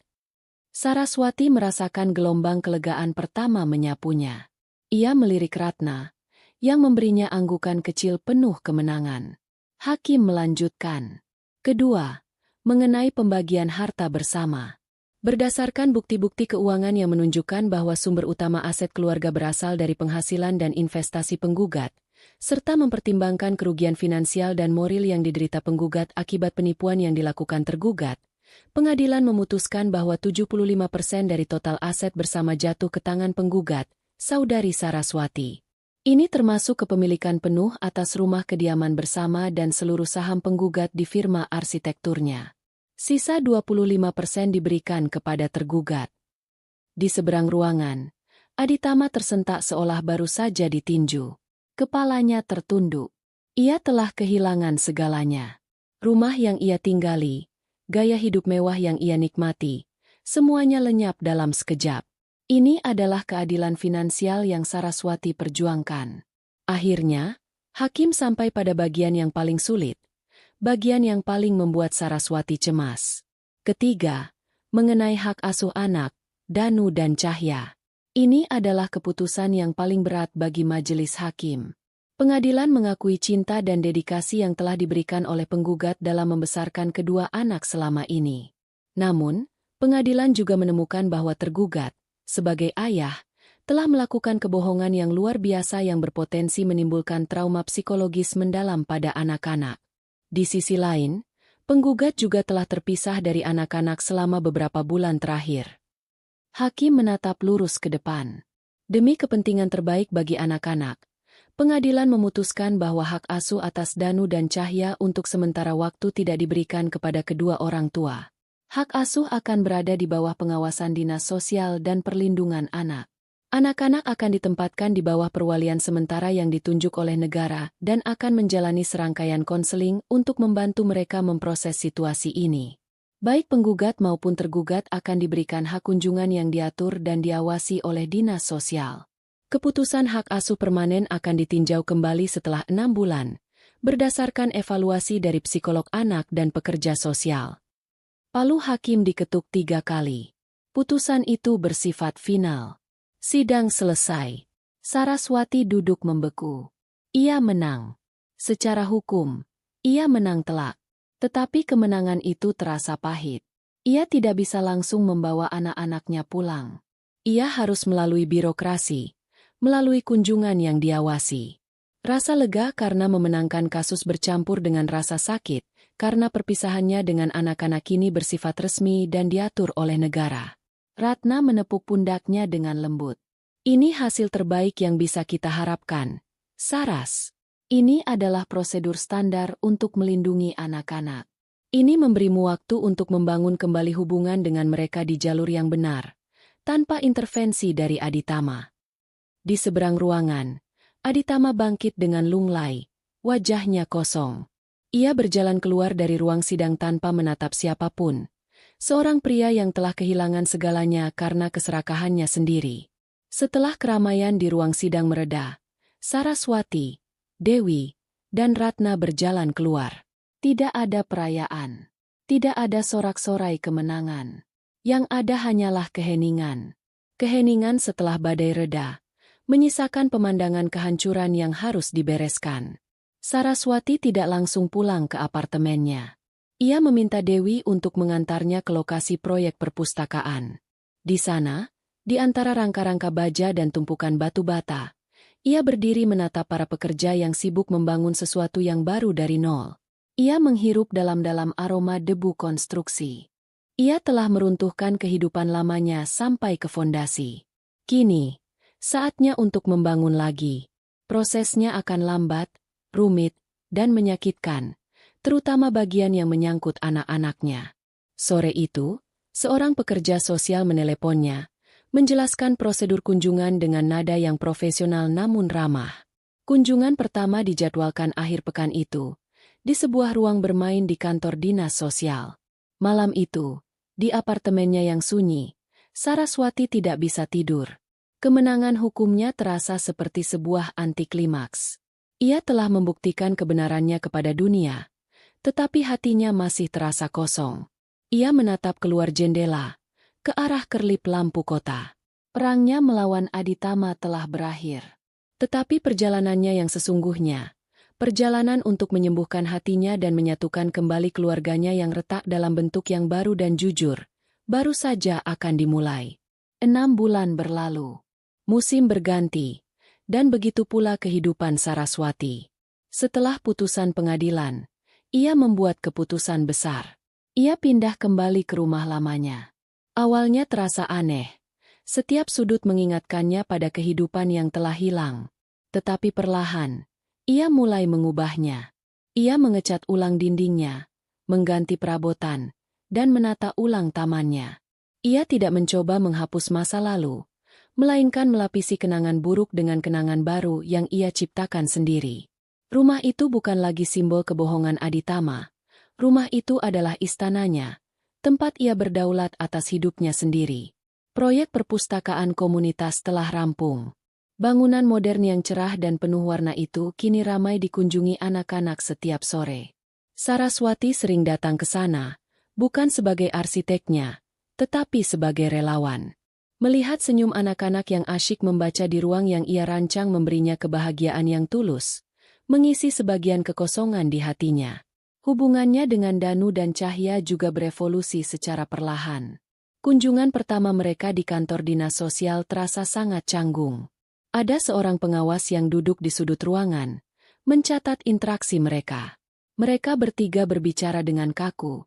Saraswati merasakan gelombang kelegaan pertama menyapunya. Ia melirik Ratna, yang memberinya anggukan kecil penuh kemenangan. Hakim melanjutkan. Kedua, mengenai pembagian harta bersama. Berdasarkan bukti-bukti keuangan yang menunjukkan bahwa sumber utama aset keluarga berasal dari penghasilan dan investasi penggugat, serta mempertimbangkan kerugian finansial dan moral yang diderita penggugat akibat penipuan yang dilakukan tergugat, pengadilan memutuskan bahwa 75% dari total aset bersama jatuh ke tangan penggugat, saudari Saraswati. Ini termasuk kepemilikan penuh atas rumah kediaman bersama dan seluruh saham penggugat di firma arsitekturnya. Sisa 25% diberikan kepada tergugat. Di seberang ruangan, Aditama tersentak seolah baru saja ditinju. Kepalanya tertunduk. Ia telah kehilangan segalanya. Rumah yang ia tinggali, gaya hidup mewah yang ia nikmati, semuanya lenyap dalam sekejap. Ini adalah keadilan finansial yang Saraswati perjuangkan. Akhirnya, hakim sampai pada bagian yang paling sulit, bagian yang paling membuat Saraswati cemas. Ketiga, mengenai hak asuh anak, Danu dan Cahya. Ini adalah keputusan yang paling berat bagi majelis hakim. Pengadilan mengakui cinta dan dedikasi yang telah diberikan oleh penggugat dalam membesarkan kedua anak selama ini. Namun, pengadilan juga menemukan bahwa tergugat, sebagai ayah, telah melakukan kebohongan yang luar biasa yang berpotensi menimbulkan trauma psikologis mendalam pada anak-anak. Di sisi lain, penggugat juga telah terpisah dari anak-anak selama beberapa bulan terakhir. Hakim menatap lurus ke depan. Demi kepentingan terbaik bagi anak-anak, pengadilan memutuskan bahwa hak asuh atas Danu dan Cahya untuk sementara waktu tidak diberikan kepada kedua orang tua. Hak asuh akan berada di bawah pengawasan Dinas Sosial dan Perlindungan Anak. Anak-anak akan ditempatkan di bawah perwalian sementara yang ditunjuk oleh negara dan akan menjalani serangkaian konseling untuk membantu mereka memproses situasi ini. Baik penggugat maupun tergugat akan diberikan hak kunjungan yang diatur dan diawasi oleh Dinas Sosial. Keputusan hak asuh permanen akan ditinjau kembali setelah 6 bulan, berdasarkan evaluasi dari psikolog anak dan pekerja sosial. Palu hakim diketuk 3 kali. Putusan itu bersifat final. Sidang selesai. Saraswati duduk membeku. Ia menang. Secara hukum, ia menang telak. Tetapi kemenangan itu terasa pahit. Ia tidak bisa langsung membawa anak-anaknya pulang. Ia harus melalui birokrasi, melalui kunjungan yang diawasi. Rasa lega karena memenangkan kasus bercampur dengan rasa sakit, karena perpisahannya dengan anak-anak ini bersifat resmi dan diatur oleh negara. Ratna menepuk pundaknya dengan lembut. Ini hasil terbaik yang bisa kita harapkan, Saras. Ini adalah prosedur standar untuk melindungi anak-anak. Ini memberimu waktu untuk membangun kembali hubungan dengan mereka di jalur yang benar, tanpa intervensi dari Aditama. Di seberang ruangan, Aditama bangkit dengan lunglai, wajahnya kosong. Ia berjalan keluar dari ruang sidang tanpa menatap siapapun. Seorang pria yang telah kehilangan segalanya karena keserakahannya sendiri. Setelah keramaian di ruang sidang mereda, Saraswati, Dewi, dan Ratna berjalan keluar. Tidak ada perayaan. Tidak ada sorak-sorai kemenangan. Yang ada hanyalah keheningan. Keheningan setelah badai reda, menyisakan pemandangan kehancuran yang harus dibereskan. Saraswati tidak langsung pulang ke apartemennya. Ia meminta Dewi untuk mengantarnya ke lokasi proyek perpustakaan. Di sana, di antara rangka-rangka baja dan tumpukan batu bata, ia berdiri menatap para pekerja yang sibuk membangun sesuatu yang baru dari nol. Ia menghirup dalam-dalam aroma debu konstruksi. Ia telah meruntuhkan kehidupan lamanya sampai ke fondasi. Kini, saatnya untuk membangun lagi. Prosesnya akan lambat, rumit, dan menyakitkan, terutama bagian yang menyangkut anak-anaknya. Sore itu, seorang pekerja sosial meneleponnya, menjelaskan prosedur kunjungan dengan nada yang profesional namun ramah. Kunjungan pertama dijadwalkan akhir pekan itu, di sebuah ruang bermain di kantor dinas sosial. Malam itu, di apartemennya yang sunyi, Saraswati tidak bisa tidur. Kemenangan hukumnya terasa seperti sebuah antiklimaks. Ia telah membuktikan kebenarannya kepada dunia, tetapi hatinya masih terasa kosong. Ia menatap keluar jendela, ke arah kerlip lampu kota. Perangnya melawan Aditama telah berakhir. Tetapi perjalanannya yang sesungguhnya, perjalanan untuk menyembuhkan hatinya dan menyatukan kembali keluarganya yang retak dalam bentuk yang baru dan jujur, baru saja akan dimulai. 6 bulan berlalu. Musim berganti, dan begitu pula kehidupan Saraswati. Setelah putusan pengadilan, ia membuat keputusan besar. Ia pindah kembali ke rumah lamanya. Awalnya terasa aneh. Setiap sudut mengingatkannya pada kehidupan yang telah hilang. Tetapi perlahan, ia mulai mengubahnya. Ia mengecat ulang dindingnya, mengganti perabotan, dan menata ulang tamannya. Ia tidak mencoba menghapus masa lalu, melainkan melapisi kenangan buruk dengan kenangan baru yang ia ciptakan sendiri. Rumah itu bukan lagi simbol kebohongan Aditama. Rumah itu adalah istananya, tempat ia berdaulat atas hidupnya sendiri. Proyek perpustakaan komunitas telah rampung. Bangunan modern yang cerah dan penuh warna itu kini ramai dikunjungi anak-anak setiap sore. Saraswati sering datang ke sana, bukan sebagai arsiteknya, tetapi sebagai relawan. Melihat senyum anak-anak yang asyik membaca di ruang yang ia rancang memberinya kebahagiaan yang tulus, mengisi sebagian kekosongan di hatinya. Hubungannya dengan Danu dan Cahya juga berevolusi secara perlahan. Kunjungan pertama mereka di kantor dinas sosial terasa sangat canggung. Ada seorang pengawas yang duduk di sudut ruangan, mencatat interaksi mereka. Mereka bertiga berbicara dengan kaku,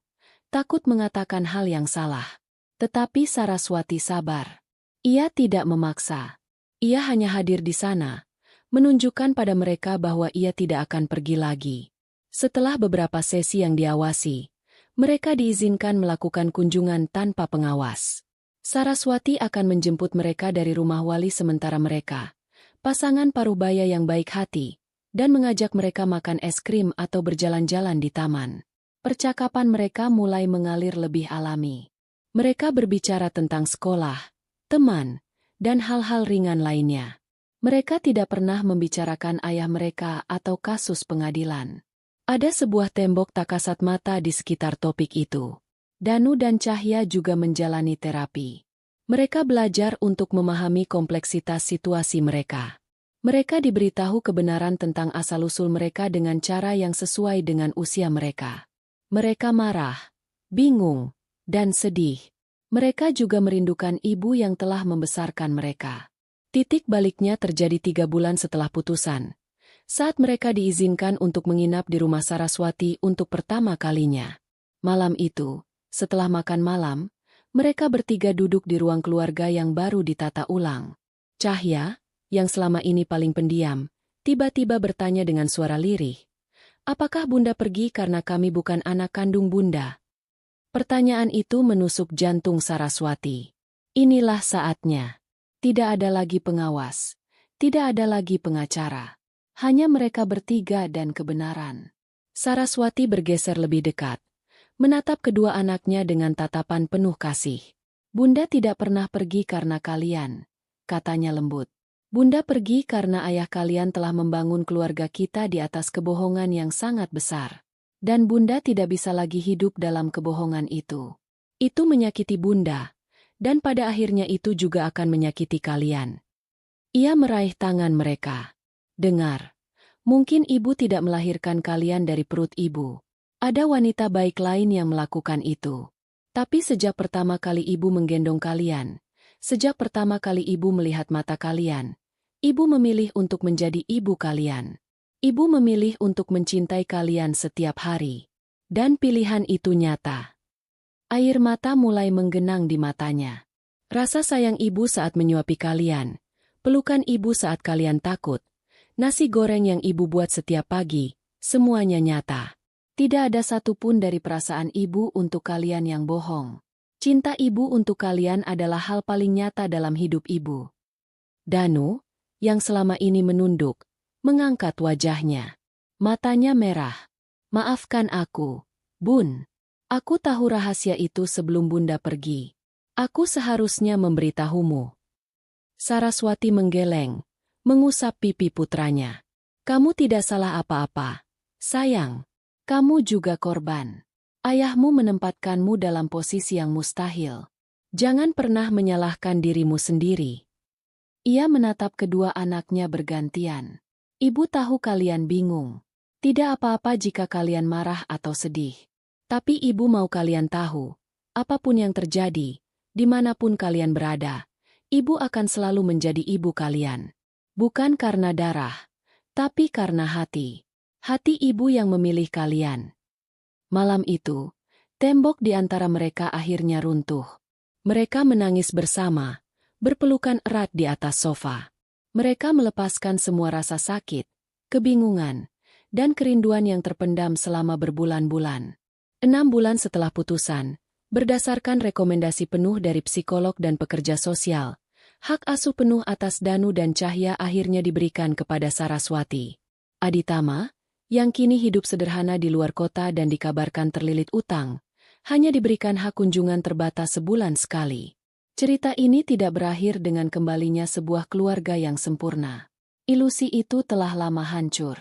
takut mengatakan hal yang salah. Tetapi Saraswati sabar. Ia tidak memaksa. Ia hanya hadir di sana, menunjukkan pada mereka bahwa ia tidak akan pergi lagi. Setelah beberapa sesi yang diawasi, mereka diizinkan melakukan kunjungan tanpa pengawas. Saraswati akan menjemput mereka dari rumah wali sementara mereka, pasangan parubaya yang baik hati, dan mengajak mereka makan es krim atau berjalan-jalan di taman. Percakapan mereka mulai mengalir lebih alami. Mereka berbicara tentang sekolah, teman, dan hal-hal ringan lainnya. Mereka tidak pernah membicarakan ayah mereka atau kasus pengadilan. Ada sebuah tembok tak kasat mata di sekitar topik itu. Danu dan Cahya juga menjalani terapi. Mereka belajar untuk memahami kompleksitas situasi mereka. Mereka diberitahu kebenaran tentang asal-usul mereka dengan cara yang sesuai dengan usia mereka. Mereka marah, bingung, dan sedih. Mereka juga merindukan ibu yang telah membesarkan mereka. Titik baliknya terjadi 3 bulan setelah putusan, saat mereka diizinkan untuk menginap di rumah Saraswati untuk pertama kalinya. Malam itu, setelah makan malam, mereka bertiga duduk di ruang keluarga yang baru ditata ulang. Cahya, yang selama ini paling pendiam, tiba-tiba bertanya dengan suara lirih, "Apakah Bunda pergi karena kami bukan anak kandung Bunda?" Pertanyaan itu menusuk jantung Saraswati. Inilah saatnya. Tidak ada lagi pengawas. Tidak ada lagi pengacara. Hanya mereka bertiga dan kebenaran. Saraswati bergeser lebih dekat, menatap kedua anaknya dengan tatapan penuh kasih. "Bunda tidak pernah pergi karena kalian," katanya lembut. "Bunda pergi karena ayah kalian telah membangun keluarga kita di atas kebohongan yang sangat besar. Dan Bunda tidak bisa lagi hidup dalam kebohongan itu. Itu menyakiti Bunda, dan pada akhirnya itu juga akan menyakiti kalian." Ia meraih tangan mereka. "Dengar, mungkin ibu tidak melahirkan kalian dari perut ibu. Ada wanita baik lain yang melakukan itu. Tapi sejak pertama kali ibu menggendong kalian, sejak pertama kali ibu melihat mata kalian, ibu memilih untuk menjadi ibu kalian. Ibu memilih untuk mencintai kalian setiap hari. Dan pilihan itu nyata." Air mata mulai menggenang di matanya. Rasa sayang ibu saat menyuapi kalian, pelukan ibu saat kalian takut, nasi goreng yang ibu buat setiap pagi, semuanya nyata. Tidak ada satupun dari perasaan ibu untuk kalian yang bohong. Cinta ibu untuk kalian adalah hal paling nyata dalam hidup ibu. Danu, yang selama ini menunduk, mengangkat wajahnya. Matanya merah. "Maafkan aku, Bun. Aku tahu rahasia itu sebelum Bunda pergi. Aku seharusnya memberitahumu." Saraswati menggeleng, mengusap pipi putranya. "Kamu tidak salah apa-apa, sayang. Kamu juga korban. Ayahmu menempatkanmu dalam posisi yang mustahil. Jangan pernah menyalahkan dirimu sendiri." Ia menatap kedua anaknya bergantian. "Ibu tahu kalian bingung. Tidak apa-apa jika kalian marah atau sedih. Tapi ibu mau kalian tahu, apapun yang terjadi, dimanapun kalian berada, ibu akan selalu menjadi ibu kalian. Bukan karena darah, tapi karena hati. Hati ibu yang memilih kalian." Malam itu, tembok di antara mereka akhirnya runtuh. Mereka menangis bersama, berpelukan erat di atas sofa. Mereka melepaskan semua rasa sakit, kebingungan, dan kerinduan yang terpendam selama berbulan-bulan. 6 bulan setelah putusan, berdasarkan rekomendasi penuh dari psikolog dan pekerja sosial, hak asuh penuh atas Danu dan Cahya akhirnya diberikan kepada Saraswati. Aditama, yang kini hidup sederhana di luar kota dan dikabarkan terlilit utang, hanya diberikan hak kunjungan terbatas sebulan sekali. Cerita ini tidak berakhir dengan kembalinya sebuah keluarga yang sempurna. Ilusi itu telah lama hancur.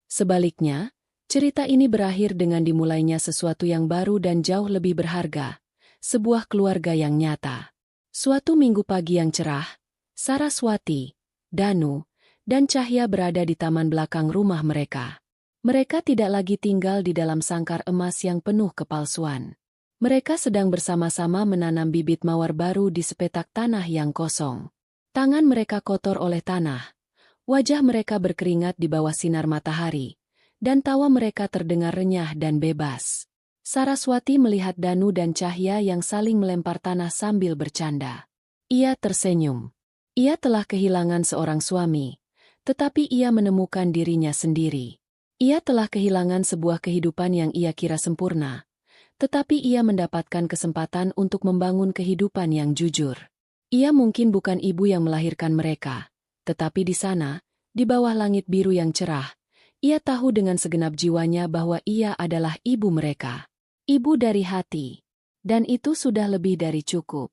Sebaliknya, cerita ini berakhir dengan dimulainya sesuatu yang baru dan jauh lebih berharga, sebuah keluarga yang nyata. Suatu minggu pagi yang cerah, Saraswati, Danu, dan Cahya berada di taman belakang rumah mereka. Mereka tidak lagi tinggal di dalam sangkar emas yang penuh kepalsuan. Mereka sedang bersama-sama menanam bibit mawar baru di sepetak tanah yang kosong. Tangan mereka kotor oleh tanah. Wajah mereka berkeringat di bawah sinar matahari. Dan tawa mereka terdengar renyah dan bebas. Saraswati melihat Danu dan Cahya yang saling melempar tanah sambil bercanda. Ia tersenyum. Ia telah kehilangan seorang suami. Tetapi ia menemukan dirinya sendiri. Ia telah kehilangan sebuah kehidupan yang ia kira sempurna. Tetapi ia mendapatkan kesempatan untuk membangun kehidupan yang jujur. Ia mungkin bukan ibu yang melahirkan mereka, tetapi di sana, di bawah langit biru yang cerah, ia tahu dengan segenap jiwanya bahwa ia adalah ibu mereka. Ibu dari hati. Dan itu sudah lebih dari cukup.